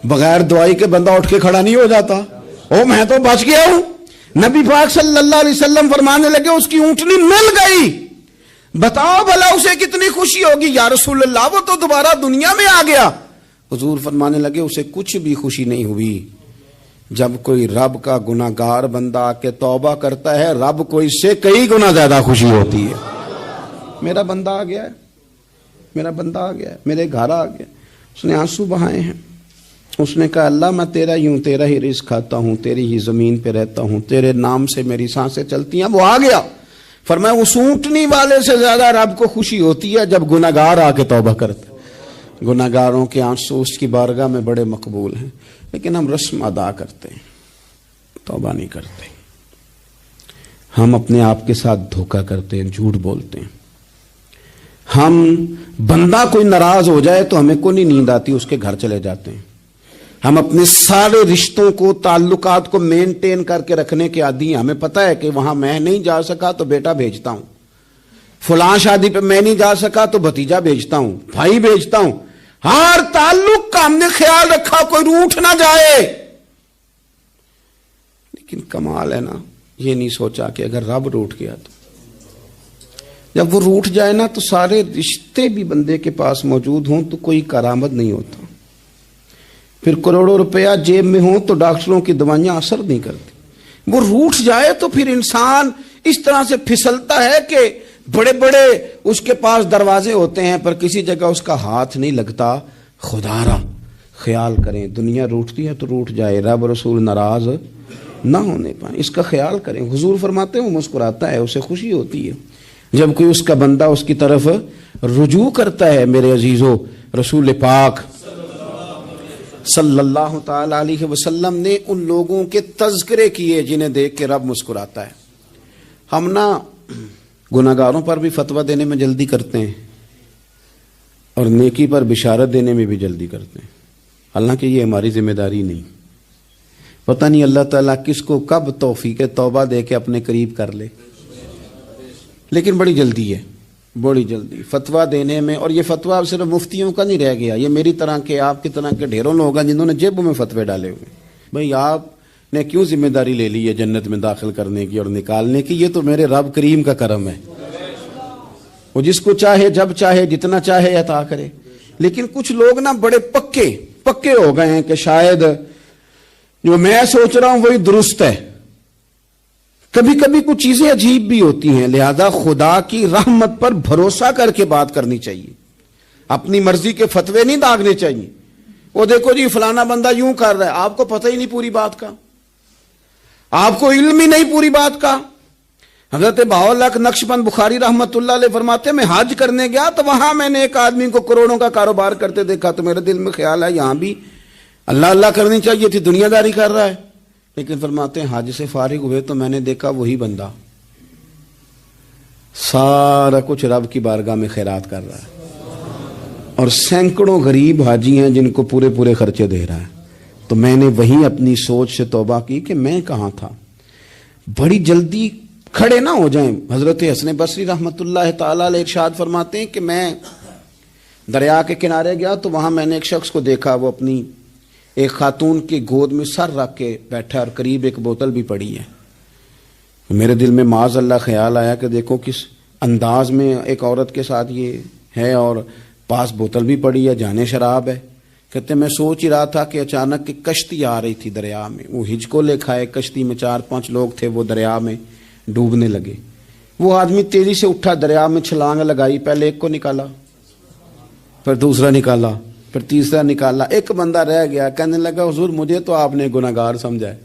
بغیر دوائی کے بندہ اٹھ کے کھڑا نہیں ہو جاتا. او میں تو بچ گیا ہوں. نبی پاک صلی اللہ علیہ وسلم فرمانے لگے اس کی اونٹنی مل گئی، بتاؤ بھلا اسے کتنی خوشی ہوگی. یا رسول اللہ وہ تو دوبارہ دنیا میں آ گیا. حضور فرمانے لگے اسے کچھ بھی خوشی نہیں ہوئی. جب کوئی رب کا گناہگار بندہ آ کے توبہ کرتا ہے، رب کو اس سے کئی گنا زیادہ خوشی ہوتی ہے. میرا بندہ آ گیا ہے، میرا بندہ آ گیا ہے، میرے گھر آ گیا. اس نے آنسو بہائے ہیں، اس نے کہا اللہ میں تیرا ہی ہوں، تیرا ہی رزق کھاتا ہوں، تیری ہی زمین پہ رہتا ہوں، تیرے نام سے میری سانسیں چلتی ہیں۔ وہ آ گیا، فرمایا اس اونٹنی والے سے زیادہ رب کو خوشی ہوتی ہے جب گناہگار آ کے توبہ کرتے۔ گناہگاروں کے آنسو اس کی بارگاہ میں بڑے مقبول ہیں، لیکن ہم رسم ادا کرتے ہیں، توبہ نہیں کرتے۔ ہم اپنے آپ کے ساتھ دھوکہ کرتے ہیں، جھوٹ بولتے ہیں۔ ہم بندہ کوئی ناراض ہو جائے تو ہمیں کو نہیں نیند آتی، اس کے گھر چلے جاتے ہیں۔ ہم اپنے سارے رشتوں کو، تعلقات کو مینٹین کر کے رکھنے کے عادی ہیں۔ ہمیں پتہ ہے کہ وہاں میں نہیں جا سکا تو بیٹا بھیجتا ہوں، فلاں شادی پہ میں نہیں جا سکا تو بھتیجا بھیجتا ہوں، بھائی بھیجتا ہوں۔ ہر تعلق کا ہم نے خیال رکھا کوئی روٹھ نہ جائے۔ لیکن کمال ہے نا، یہ نہیں سوچا کہ اگر رب روٹھ گیا تو جب وہ روٹھ جائے نا تو سارے رشتے بھی بندے کے پاس موجود ہوں تو کوئی کارآمد نہیں ہوتا، پھر کروڑوں روپیہ جیب میں ہوں تو ڈاکٹروں کی دوائیاں اثر نہیں کرتی۔ وہ روٹھ جائے تو پھر انسان اس طرح سے پھسلتا ہے کہ بڑے بڑے اس کے پاس دروازے ہوتے ہیں پر کسی جگہ اس کا ہاتھ نہیں لگتا۔ خدا را خیال کریں، دنیا روٹتی ہے تو روٹھ جائے، رب رسول ناراض نہ ہونے پائیں، اس کا خیال کریں۔ حضور فرماتے ہیں وہ مسکراتا ہے، اسے خوشی ہوتی ہے جب کوئی اس کا بندہ اس کی طرف رجوع کرتا ہے۔ میرے عزیزو، رسول پاک صلی اللہ تعالی علیہ وسلم نے ان لوگوں کے تذکرے کیے جنہیں دیکھ کے رب مسکراتا ہے۔ ہم نا گناہگاروں پر بھی فتویٰ دینے میں جلدی کرتے ہیں اور نیکی پر بشارت دینے میں بھی جلدی کرتے ہیں، حالانکہ یہ ہماری ذمہ داری نہیں۔ پتہ نہیں اللہ تعالیٰ کس کو کب توفیق توبہ دے کے اپنے قریب کر لے، لیکن بڑی جلدی ہے، بڑی جلدی فتویٰ دینے میں۔ اور یہ فتویٰ صرف مفتیوں کا نہیں رہ گیا، یہ میری طرح کے، آپ کی طرح کے ڈھیروں لوگ ہیں جنہوں نے جیبوں میں فتوے ڈالے ہوئے۔ بھئی آپ نے کیوں ذمہ داری لے لی ہے جنت میں داخل کرنے کی اور نکالنے کی؟ یہ تو میرے رب کریم کا کرم ہے، وہ جس کو چاہے جب چاہے جتنا چاہے عطا کرے۔ لیکن کچھ لوگ نا بڑے پکے ہو گئے ہیں کہ شاید جو میں سوچ رہا ہوں وہی درست ہے۔ کبھی کبھی کچھ چیزیں عجیب بھی ہوتی ہیں، لہذا خدا کی رحمت پر بھروسہ کر کے بات کرنی چاہیے، اپنی مرضی کے فتوے نہیں داغنے چاہیے۔ وہ دیکھو جی فلانا بندہ یوں کر رہا ہے، آپ کو پتہ ہی نہیں پوری بات کا، آپ کو علم ہی نہیں پوری بات کا۔ حضرت بہاءاللہ نقشبند بخاری رحمت اللہ علیہ فرماتے ہیں میں حج کرنے گیا تو وہاں میں نے ایک آدمی کو کروڑوں کا کاروبار کرتے دیکھا تو میرے دل میں خیال ہے یہاں بھی اللہ اللہ کرنی چاہیے تھی، دنیا داری کر رہا ہے۔ لیکن فرماتے ہیں حج سے فارغ ہوئے تو میں نے دیکھا وہی بندہ سارا کچھ رب کی بارگاہ میں خیرات کر رہا ہے، اور سینکڑوں غریب حاجی ہیں جن کو پورے پورے خرچے دے رہا ہے۔ تو میں نے وہیں اپنی سوچ سے توبہ کی کہ میں کہاں تھا۔ بڑی جلدی کھڑے نہ ہو جائیں۔ حضرت حسن بصری رحمت اللہ تعالی علیہ ارشاد فرماتے ہیں کہ میں دریا کے کنارے گیا تو وہاں میں نے ایک شخص کو دیکھا، وہ اپنی ایک خاتون کی گود میں سر رکھ کے بیٹھا اور قریب ایک بوتل بھی پڑی ہے۔ میرے دل میں معاذ اللہ خیال آیا کہ دیکھو کس انداز میں ایک عورت کے ساتھ یہ ہے، اور پاس بوتل بھی پڑی ہے، جانے شراب ہے۔ کہتے میں سوچ ہی رہا تھا کہ اچانک ایک کشتی آ رہی تھی دریا میں، وہ ہچکو لے کھائے، کشتی میں 4-5 لوگ تھے، وہ دریا میں ڈوبنے لگے۔ وہ آدمی تیزی سے اٹھا، دریا میں چھلانگ لگائی، پہلے ایک کو نکالا، پھر دوسرا نکالا، پھر تیسرا نکالا، ایک بندہ رہ گیا۔ کہنے لگا حضور مجھے تو آپ نے گناہگار سمجھا ہے،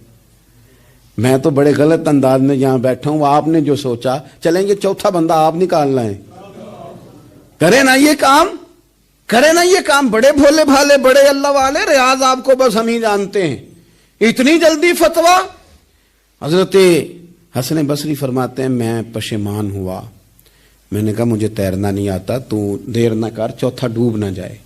میں تو بڑے غلط انداز میں یہاں بیٹھا ہوں، آپ نے جو سوچا چلیں گے چوتھا بندہ آپ نکالنا ہے، کرے نا یہ کام، کرے نا یہ کام۔ بڑے بھولے بھالے، بڑے اللہ والے، ریاض آپ کو بس ہم ہی جانتے ہیں، اتنی جلدی فتویٰ۔ حضرت حسن بصری فرماتے ہیں میں پشیمان ہوا، میں نے کہا مجھے تیرنا نہیں آتا، تو دیر نہ کر، چوتھا ڈوب نہ جائے۔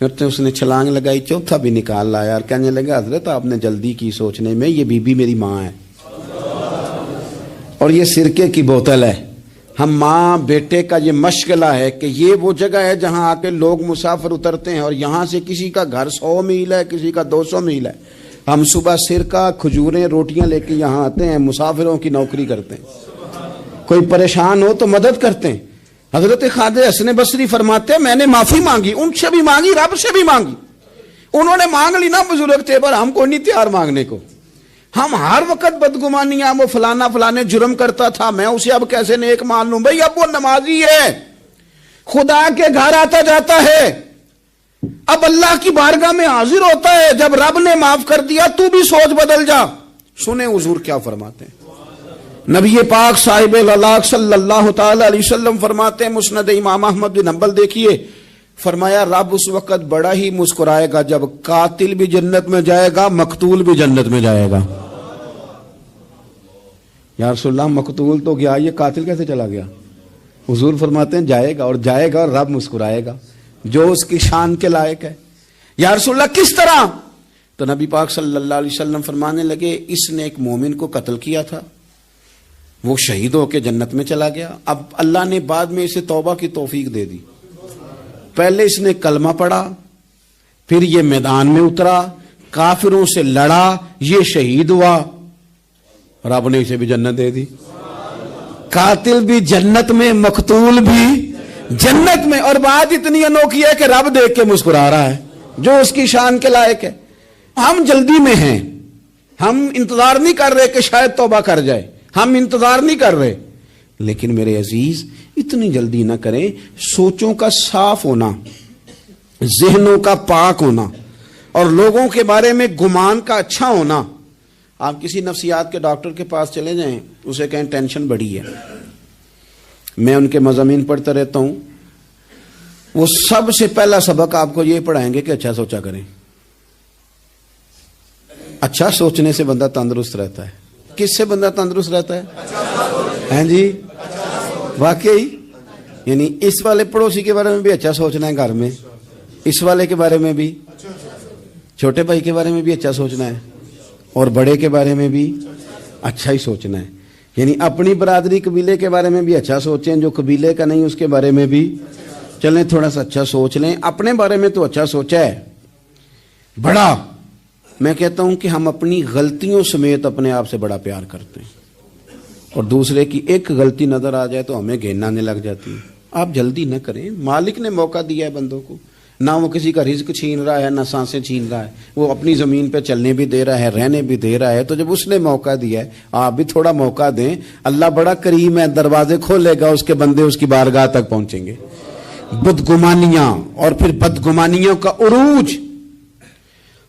پھر اس نے چھلانگ لگائی، چوتھا بھی نکال لایا، اور کہنے لگا حضرت آپ نے جلدی کی سوچنے میں، یہ بی بی میری ماں ہے اور یہ سرکے کی بوتل ہے۔ ہم ماں بیٹے کا یہ مشغلہ ہے کہ یہ وہ جگہ ہے جہاں آ کے لوگ مسافر اترتے ہیں، اور یہاں سے کسی کا گھر 100 میل ہے، کسی کا 200 میل ہے۔ ہم صبح سرکہ، کھجوریں، روٹیاں لے کے یہاں آتے ہیں، مسافروں کی نوکری کرتے ہیں، کوئی پریشان ہو تو مدد کرتے ہیں۔ حضرت خواجہ حسن بصری فرماتے ہیں میں نے معافی مانگی، ان سے بھی مانگی، رب سے بھی مانگی۔ انہوں نے مانگ لی نا بزرگ تھے، پر ہم کو نہیں تیار مانگنے کو۔ ہم ہر وقت بدگمانیاں، وہ فلانا فلانے جرم کرتا تھا، میں اسے اب کیسے نیک مان لوں؟ بھئی اب وہ نمازی ہے، خدا کے گھر آتا جاتا ہے، اب اللہ کی بارگاہ میں حاضر ہوتا ہے، جب رب نے معاف کر دیا تو بھی سوچ بدل جا۔ سنیں حضور کیا فرماتے ہیں، نبی پاک صاحب الالاق صلی اللہ تعالی علیہ وسلم فرماتے ہیں، مسند امام احمد بن حنبل دیکھیے، فرمایا رب اس وقت بڑا ہی مسکرائے گا جب قاتل بھی جنت میں جائے گا، مقتول بھی جنت میں جائے گا۔ یا رسول اللہ مقتول تو گیا، یہ قاتل کیسے چلا گیا؟ حضور فرماتے ہیں جائے گا، اور جائے گا اور رب مسکرائے گا جو اس کی شان کے لائق ہے۔ یا رسول اللہ کس طرح؟ تو نبی پاک صلی اللہ علیہ وسلم فرمانے لگے اس نے ایک مومن کو قتل کیا تھا، وہ شہید ہو کے جنت میں چلا گیا، اب اللہ نے بعد میں اسے توبہ کی توفیق دے دی۔ پہلے اس نے کلمہ پڑھا، پھر یہ میدان میں اترا، کافروں سے لڑا، یہ شہید ہوا، رب نے اسے بھی جنت دے دی۔ قاتل بھی جنت میں، مقتول بھی جنت میں، اور بات اتنی انوکھی ہے کہ رب دیکھ کے مسکرا رہا ہے جو اس کی شان کے لائق ہے۔ ہم جلدی میں ہیں، ہم انتظار نہیں کر رہے کہ شاید توبہ کر جائے، ہم انتظار نہیں کر رہے، لیکن میرے عزیز اتنی جلدی نہ کریں۔ سوچوں کا صاف ہونا، ذہنوں کا پاک ہونا، اور لوگوں کے بارے میں گمان کا اچھا ہونا۔ آپ کسی نفسیات کے ڈاکٹر کے پاس چلے جائیں، اسے کہیں ٹینشن بڑی ہے، میں ان کے مضامین پڑھتا رہتا ہوں، وہ سب سے پہلا سبق آپ کو یہ پڑھائیں گے کہ اچھا سوچا کریں۔ اچھا سوچنے سے بندہ تندرست رہتا ہے۔ کس سے بندہ تندرست رہتا ہے؟ ہیں جی واقعی، یعنی اس والے پڑوسی کے بارے میں بھی اچھا سوچنا ہے، گھر میں اس والے کے بارے میں بھی، چھوٹے بھائی کے بارے میں بھی اچھا سوچنا ہے، اور بڑے کے بارے میں بھی اچھا ہی سوچنا ہے۔ یعنی اپنی برادری قبیلے کے بارے میں بھی اچھا سوچیں، جو قبیلے کا نہیں اس کے بارے میں بھی چلیں تھوڑا سا اچھا سوچ لیں۔ اپنے بارے میں تو اچھا سوچا ہے بڑا، میں کہتا ہوں کہ ہم اپنی غلطیوں سمیت اپنے آپ سے بڑا پیار کرتے ہیں، اور دوسرے کی ایک غلطی نظر آ جائے تو ہمیں گھین آنے لگ جاتی ہے۔ آپ جلدی نہ کریں، مالک نے موقع دیا ہے بندوں کو، نہ وہ کسی کا رزق چھین رہا ہے، نہ سانسیں چھین رہا ہے، وہ اپنی زمین پہ چلنے بھی دے رہا ہے، رہنے بھی دے رہا ہے، تو جب اس نے موقع دیا ہے آپ بھی تھوڑا موقع دیں۔ اللہ بڑا کریم ہے، دروازے کھولے گا، اس کے بندے اس کی بارگاہ تک پہنچیں گے۔ بدگمانیاں اور پھر بدگمانیوں کا عروج،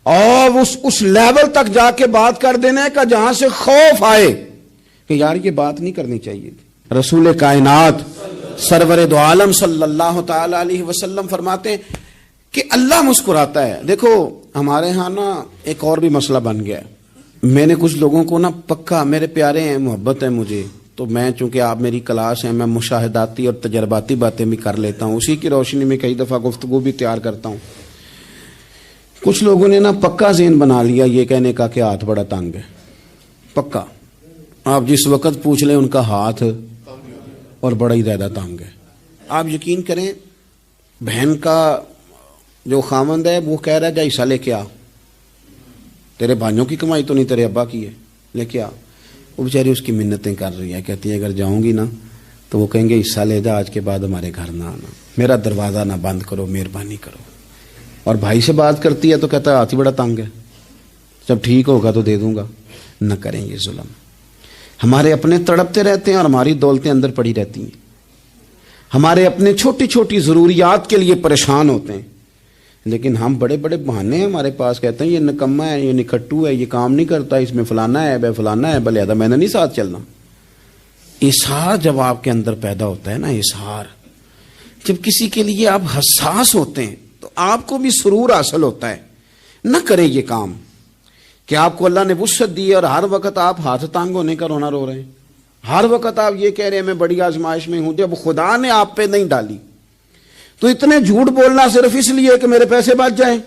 اور اس لیول تک جا کے بات کر دینا ہے کہ جہاں سے خوف آئے کہ یار یہ بات نہیں کرنی چاہیے تھی۔ رسول کائنات سرور دو عالم صلی اللہ تعالی علیہ وسلم فرماتے ہیں کہ اللہ مسکراتا ہے۔ دیکھو ہمارے ہاں نا ایک اور بھی مسئلہ بن گیا ہے، میں نے کچھ لوگوں کو نا پکا، میرے پیارے ہیں، محبت ہے مجھے، تو میں چونکہ آپ میری کلاس ہیں، میں مشاہداتی اور تجرباتی باتیں بھی کر لیتا ہوں، اسی کی روشنی میں کئی دفعہ گفتگو بھی تیار کرتا ہوں۔ کچھ لوگوں نے نا پکا ذہن بنا لیا یہ کہنے کا کہ ہاتھ بڑا تنگ ہے، پکا، آپ جس وقت پوچھ لیں ان کا ہاتھ اور بڑا ہی زیادہ تنگ ہے۔ آپ یقین کریں، بہن کا جو خامند ہے وہ کہہ رہا ہے جا حصہ لے کے آ، تیرے بھائیوں کی کمائی تو نہیں، تیرے ابا کی ہے، لے کے آ۔ وہ بیچاری اس کی منتیں کر رہی ہے، کہتی ہے اگر جاؤں گی نا تو وہ کہیں گے حصہ لے جا، آج کے بعد ہمارے گھر نہ آنا، میرا دروازہ نہ بند کرو، مہربانی کرو۔ اور بھائی سے بات کرتی ہے تو کہتا ہے ہاتھ ہی بڑا تنگ ہے، جب ٹھیک ہوگا تو دے دوں گا۔ نہ کریں یہ ظلم، ہمارے اپنے تڑپتے رہتے ہیں اور ہماری دولتیں اندر پڑی رہتی ہیں، ہمارے اپنے چھوٹی چھوٹی ضروریات کے لیے پریشان ہوتے ہیں، لیکن ہم بڑے بڑے بہانے ہیں ہمارے پاس، کہتے ہیں یہ نکما ہے، یہ نکھٹو ہے، یہ کام نہیں کرتا، اس میں فلانا ہے، بے فلانا ہے، بلہذا میں نے نہیں ساتھ چلنا۔ اظہار جب آپ کے اندر پیدا ہوتا ہے نا، اظہار جب کسی کے لیے آپ حساس ہوتے ہیں تو آپ کو بھی سرور حاصل ہوتا ہے۔ نہ کریں یہ کام کہ آپ کو اللہ نے وسعت دی اور ہر وقت آپ ہاتھ تانگ ہونے کا رونا رو رہے ہیں، ہر وقت آپ یہ کہہ رہے ہیں میں بڑی آزمائش میں ہوں، جب خدا نے آپ پہ نہیں ڈالی تو اتنے جھوٹ بولنا صرف اس لیے کہ میرے پیسے بچ جائیں،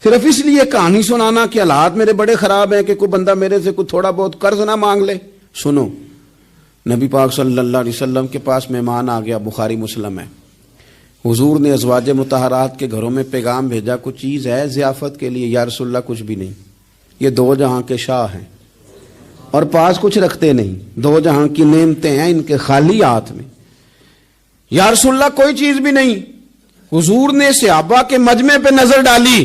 صرف اس لیے کہانی سنانا کہ حالات میرے بڑے خراب ہیں کہ کوئی بندہ میرے سے کوئی تھوڑا بہت قرض نہ مانگ لے۔ سنو، نبی پاک صلی اللہ علیہ وسلم کے پاس مہمان آ گیا، بخاری مسلم ہے، حضور نے ازواج مطہرات کے گھروں میں پیغام بھیجا، کچھ چیز ہے ضیافت کے لیے؟ یا رسول اللہ کچھ بھی نہیں، یہ دو جہاں کے شاہ ہیں اور پاس کچھ رکھتے نہیں، دو جہاں کی نعمتیں ہیں ان کے خالی ہاتھ میں۔ یا رسول اللہ کوئی چیز بھی نہیں۔ حضور نے صحابہ کے مجمع پہ نظر ڈالی،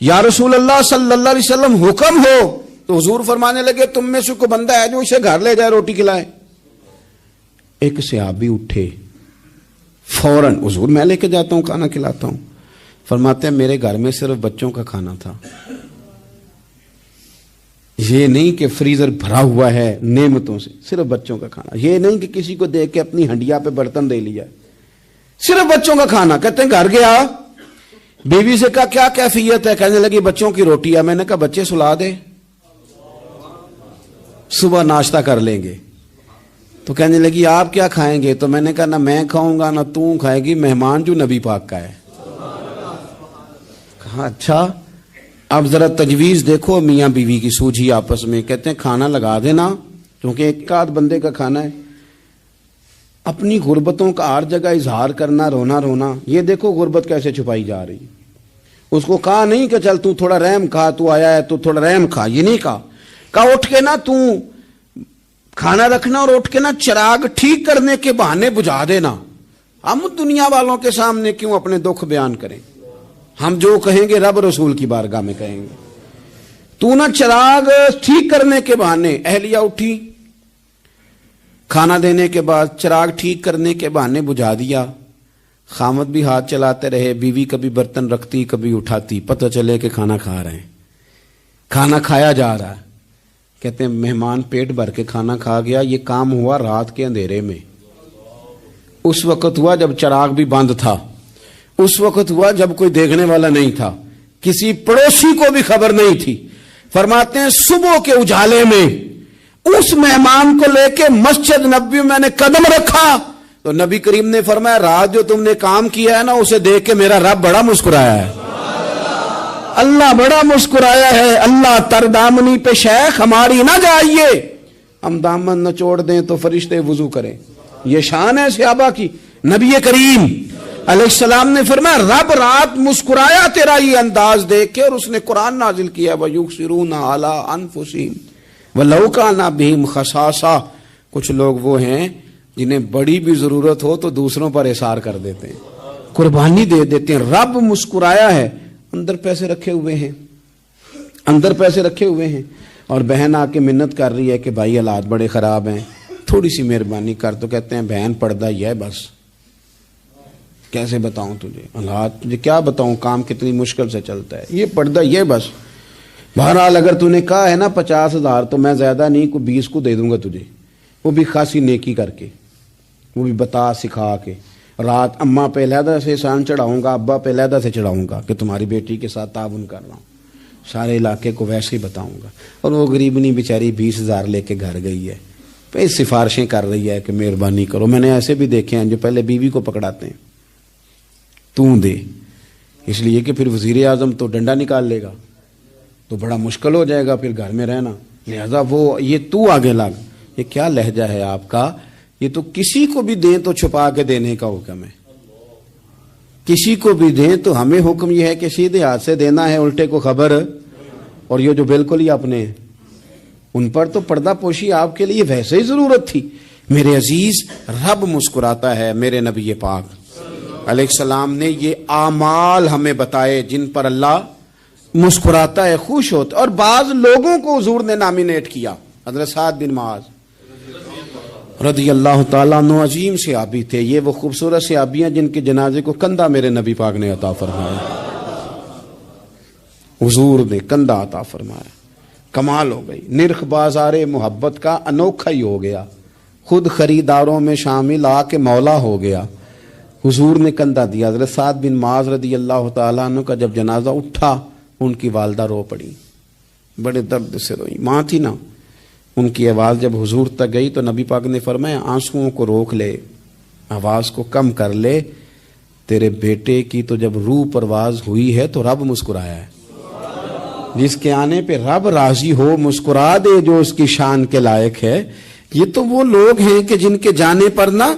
یا رسول اللہ صلی اللہ علیہ وسلم حکم ہو، تو حضور فرمانے لگے تم میں سے کوئی بندہ ہے جو اسے گھر لے جائے روٹی کھلائے۔ ایک صحابی اٹھے، فوراً حضور میں لے کے جاتا ہوں کھانا کھلاتا ہوں. فرماتے ہیں میرے گھر میں صرف بچوں کا کھانا تھا. یہ نہیں کہ فریزر بھرا ہوا ہے نعمتوں سے، صرف بچوں کا کھانا. یہ نہیں کہ کسی کو دیکھ کے اپنی ہنڈیا پہ برتن دے لیا، صرف بچوں کا کھانا. کہتے ہیں گھر گیا، بیوی سے کہا کیا کیفیت ہے؟ کہنے لگی بچوں کی روٹی ہے. میں نے کہا بچے سلا دے، صبح ناشتہ کر لیں گے. تو کہنے لگی آپ کیا کھائیں گے؟ تو میں نے کہا نہ میں کھاؤں گا نہ تو کھائے گی، مہمان جو نبی پاک کا ہے. کہا اچھا اب ذرا تجویز دیکھو میاں بیوی کی سوجھی آپس میں. کہتے ہیں کھانا لگا دینا، کیونکہ ایک آدھ بندے کا کھانا ہے. اپنی غربتوں کا ہر جگہ اظہار کرنا، رونا. یہ دیکھو غربت کیسے چھپائی جا رہی. اس کو کہا نہیں کہ چل تو تھوڑا رحم کھا، تو آیا ہے تو تھوڑا رحم کھا، یہ نہیں کہا اٹھ کے نا تو کھانا رکھنا اور اٹھ کے نا چراغ ٹھیک کرنے کے بہانے بجھا دینا. ہم دنیا والوں کے سامنے کیوں اپنے دکھ بیان کریں؟ ہم جو کہیں گے رب رسول کی بارگاہ میں کہیں گے. تو نا چراغ ٹھیک کرنے کے بہانے. اہلیہ اٹھی، کھانا دینے کے بعد چراغ ٹھیک کرنے کے بہانے بجھا دیا. خامد بھی ہاتھ چلاتے رہے، بیوی کبھی برتن رکھتی کبھی اٹھاتی. پتہ چلے کہ کھانا کھا رہے ہیں، کھانا کھایا جا رہا ہے. کہتے ہیں مہمان پیٹ بھر کے کھانا کھا گیا. یہ کام ہوا رات کے اندھیرے میں. اس وقت ہوا جب چراغ بھی بند تھا، اس وقت ہوا جب کوئی دیکھنے والا نہیں تھا، کسی پڑوسی کو بھی خبر نہیں تھی. فرماتے ہیں صبح کے اجالے میں اس مہمان کو لے کے مسجد نبوی میں نے قدم رکھا تو نبی کریم نے فرمایا رات جو تم نے کام کیا ہے نا اسے دیکھ کے میرا رب بڑا مسکرایا ہے. اللہ بڑا مسکرایا ہے. اللہ تر دامنی پہ شیخ ہماری نہ جائیے، ہم دامن نچوڑ دیں تو فرشتے وضو کریں. یہ شان ہے صحابہ کی. نبی کریم علیہ السلام نے فرمایا رب رات مسکرایا تیرا یہ انداز دیکھ کے، اور اس نے قرآن نازل کیا وَيُؤْثِرُونَ عَلَىٰ أَنفُسِهِمْ وَلَوْ كَانَ بِهِمْ خَصَاصَةٌ. کچھ لوگ وہ ہیں جنہیں بڑی بھی ضرورت ہو تو دوسروں پر اثار کر دیتے ہیں، قربانی دے دیتے ہیں. رب مسکرایا ہے. اندر پیسے رکھے ہوئے ہیں، اندر پیسے رکھے ہوئے ہیں، اور بہن آ کے منت کر رہی ہے کہ بھائی حالات بڑے خراب ہیں، تھوڑی سی مہربانی کر. تو کہتے ہیں بہن پردہ یہ ہے بس. کیسے بتاؤں تجھے حالات، تجھے کیا بتاؤں کام کتنی مشکل سے چلتا ہے. یہ پردہ یہ بس. بہرحال اگر تو نے کہا ہے نا 50,000 تو میں زیادہ نہیں کو 20 کو دے دوں گا تجھے، وہ بھی خاصی نیکی کر کے، وہ بھی بتا سکھا کے. رات اماں پہ علیحدہ سے احسان چڑھاؤں گا، ابا پہ علیحدہ سے چڑھاؤں گا کہ تمہاری بیٹی کے ساتھ تعاون کر رہا ہوں. سارے علاقے کو ویسے ہی بتاؤں گا. اور وہ غریبنی بیچاری 20,000 لے کے گھر گئی ہے، پھر سفارشیں کر رہی ہے کہ مہربانی کرو. میں نے ایسے بھی دیکھے ہیں جو پہلے بیوی کو پکڑاتے ہیں تو دے، اس لیے کہ پھر وزیر اعظم تو ڈنڈا نکال لے گا تو بڑا مشکل ہو جائے گا پھر گھر میں رہنا. لہذا وہ یہ تو آگے لگ. یہ کیا لہجہ ہے آپ کا؟ یہ تو کسی کو بھی دیں تو چھپا کے دینے کا حکم ہے. کسی کو بھی دیں تو ہمیں حکم یہ ہے کہ سیدھے ہاتھ سے دینا ہے، الٹے کو خبر. اور یہ جو بالکل ہی اپنے ہیں ان پر تو پردہ پوشی آپ کے لیے ویسے ہی ضرورت تھی. میرے عزیز رب مسکراتا ہے. میرے نبی پاک علیہ السلام نے یہ اعمال ہمیں بتائے جن پر اللہ مسکراتا ہے، خوش ہوتا. اور بعض لوگوں کو حضور نے نامینیٹ کیا. حضرت سعد بن معاذ رضی اللہ تعالیٰ عنہ عظیم صحابی تھے. یہ وہ خوبصورت صحابی ہیں جن کے جنازے کو کندھا میرے نبی پاک نے عطا فرمایا. حضور نے کندھا عطا فرمایا. کمال ہو گئی. نرخ بازار محبت کا انوکھا ہی ہو گیا. خود خریداروں میں شامل آ کے مولا ہو گیا. حضور نے کندھا دیا. حضرت سعد بن معاذ رضی اللہ تعالیٰ عنہ کا جب جنازہ اٹھا ان کی والدہ رو پڑی، بڑے درد سے روئی. ماں تھی نا، ان کی آواز جب حضور تک گئی تو نبی پاک نے فرمایا آنسوؤں کو روک لے، آواز کو کم کر لے. تیرے بیٹے کی تو جب روح پرواز ہوئی ہے تو رب مسکرایا ہے. جس کے آنے پہ رب راضی ہو مسکرا دے جو اس کی شان کے لائق ہے. یہ تو وہ لوگ ہیں کہ جن کے جانے پر نا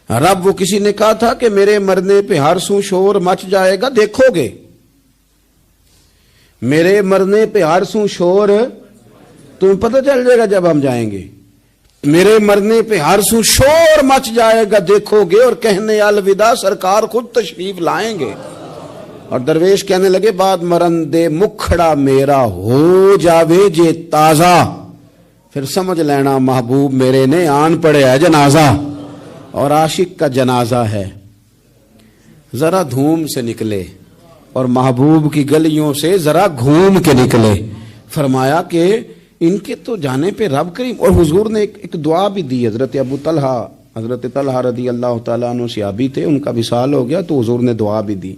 رب، وہ کسی نے کہا تھا کہ میرے مرنے پہ ہر سو شور مچ جائے گا، دیکھو گے میرے مرنے پہ ہر سو شور، تمہیں پتہ چل جائے گا جب ہم جائیں گے. میرے مرنے پہ ہر سو شور مچ جائے گا، دیکھو گے. اور کہنے الوداع سرکار خود تشریف لائیں گے. اور درویش کہنے لگے بعد مرندے مکھڑا میرا ہو جاوے جے تازہ، پھر سمجھ لینا محبوب میرے نے آن پڑے ہے جنازہ. اور عاشق کا جنازہ ہے ذرا دھوم سے نکلے اور محبوب کی گلیوں سے ذرا گھوم کے نکلے. فرمایا کہ ان کے تو جانے پہ رب کریم. اور حضور نے ایک دعا بھی دی. حضرت ابو طلحہ، حضرت طلحہ رضی اللہ تعالیٰ عنہ صحابی تھے، ان کا وصال ہو گیا تو حضور نے دعا بھی دی.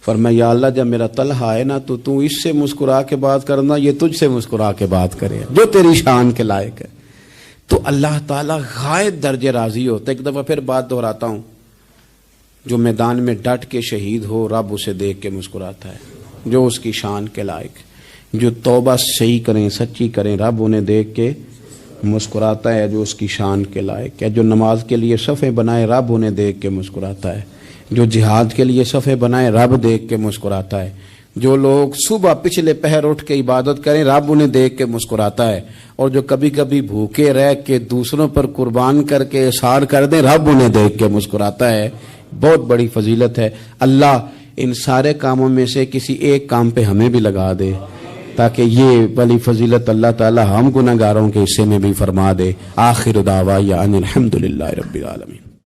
فرمایا یا اللہ جب میرا طلحہ آئے نا تو اس سے مسکرا کے بات کرنا، یہ تجھ سے مسکرا کے بات کرے جو تیری شان کے لائق ہے. تو اللہ تعالیٰ غائب درجے راضی ہوتا ہے. ایک دفعہ پھر بات دہراتا ہوں، جو میدان میں ڈٹ کے شہید ہو رب اسے دیکھ کے مسکراتا ہے جو اس کی شان کے لائق. جو توبہ صحیح کریں، سچی کریں، رب انہیں دیکھ کے مسکراتا ہے جو اس کی شان کے لائق ہے. جو نماز کے لیے صفیں بنائے رب انہیں دیکھ کے مسکراتا ہے. جو جہاد کے لیے صفیں بنائے رب دیکھ کے مسکراتا ہے. جو لوگ صبح پچھلے پہر اٹھ کے عبادت کریں رب انہیں دیکھ کے مسکراتا ہے. اور جو کبھی کبھی بھوکے رہ کے دوسروں پر قربان کر کے اثار کر دیں رب انہیں دیکھ کے مسکراتا ہے. بہت بڑی فضیلت ہے. اللہ ان سارے کاموں میں سے کسی ایک کام پہ ہمیں بھی لگا دے تاکہ یہ بڑی فضیلت اللہ تعالی ہم گناہگاروں کے حصے میں بھی فرما دے. آخر دعوانا ان الحمدللہ رب العالمین.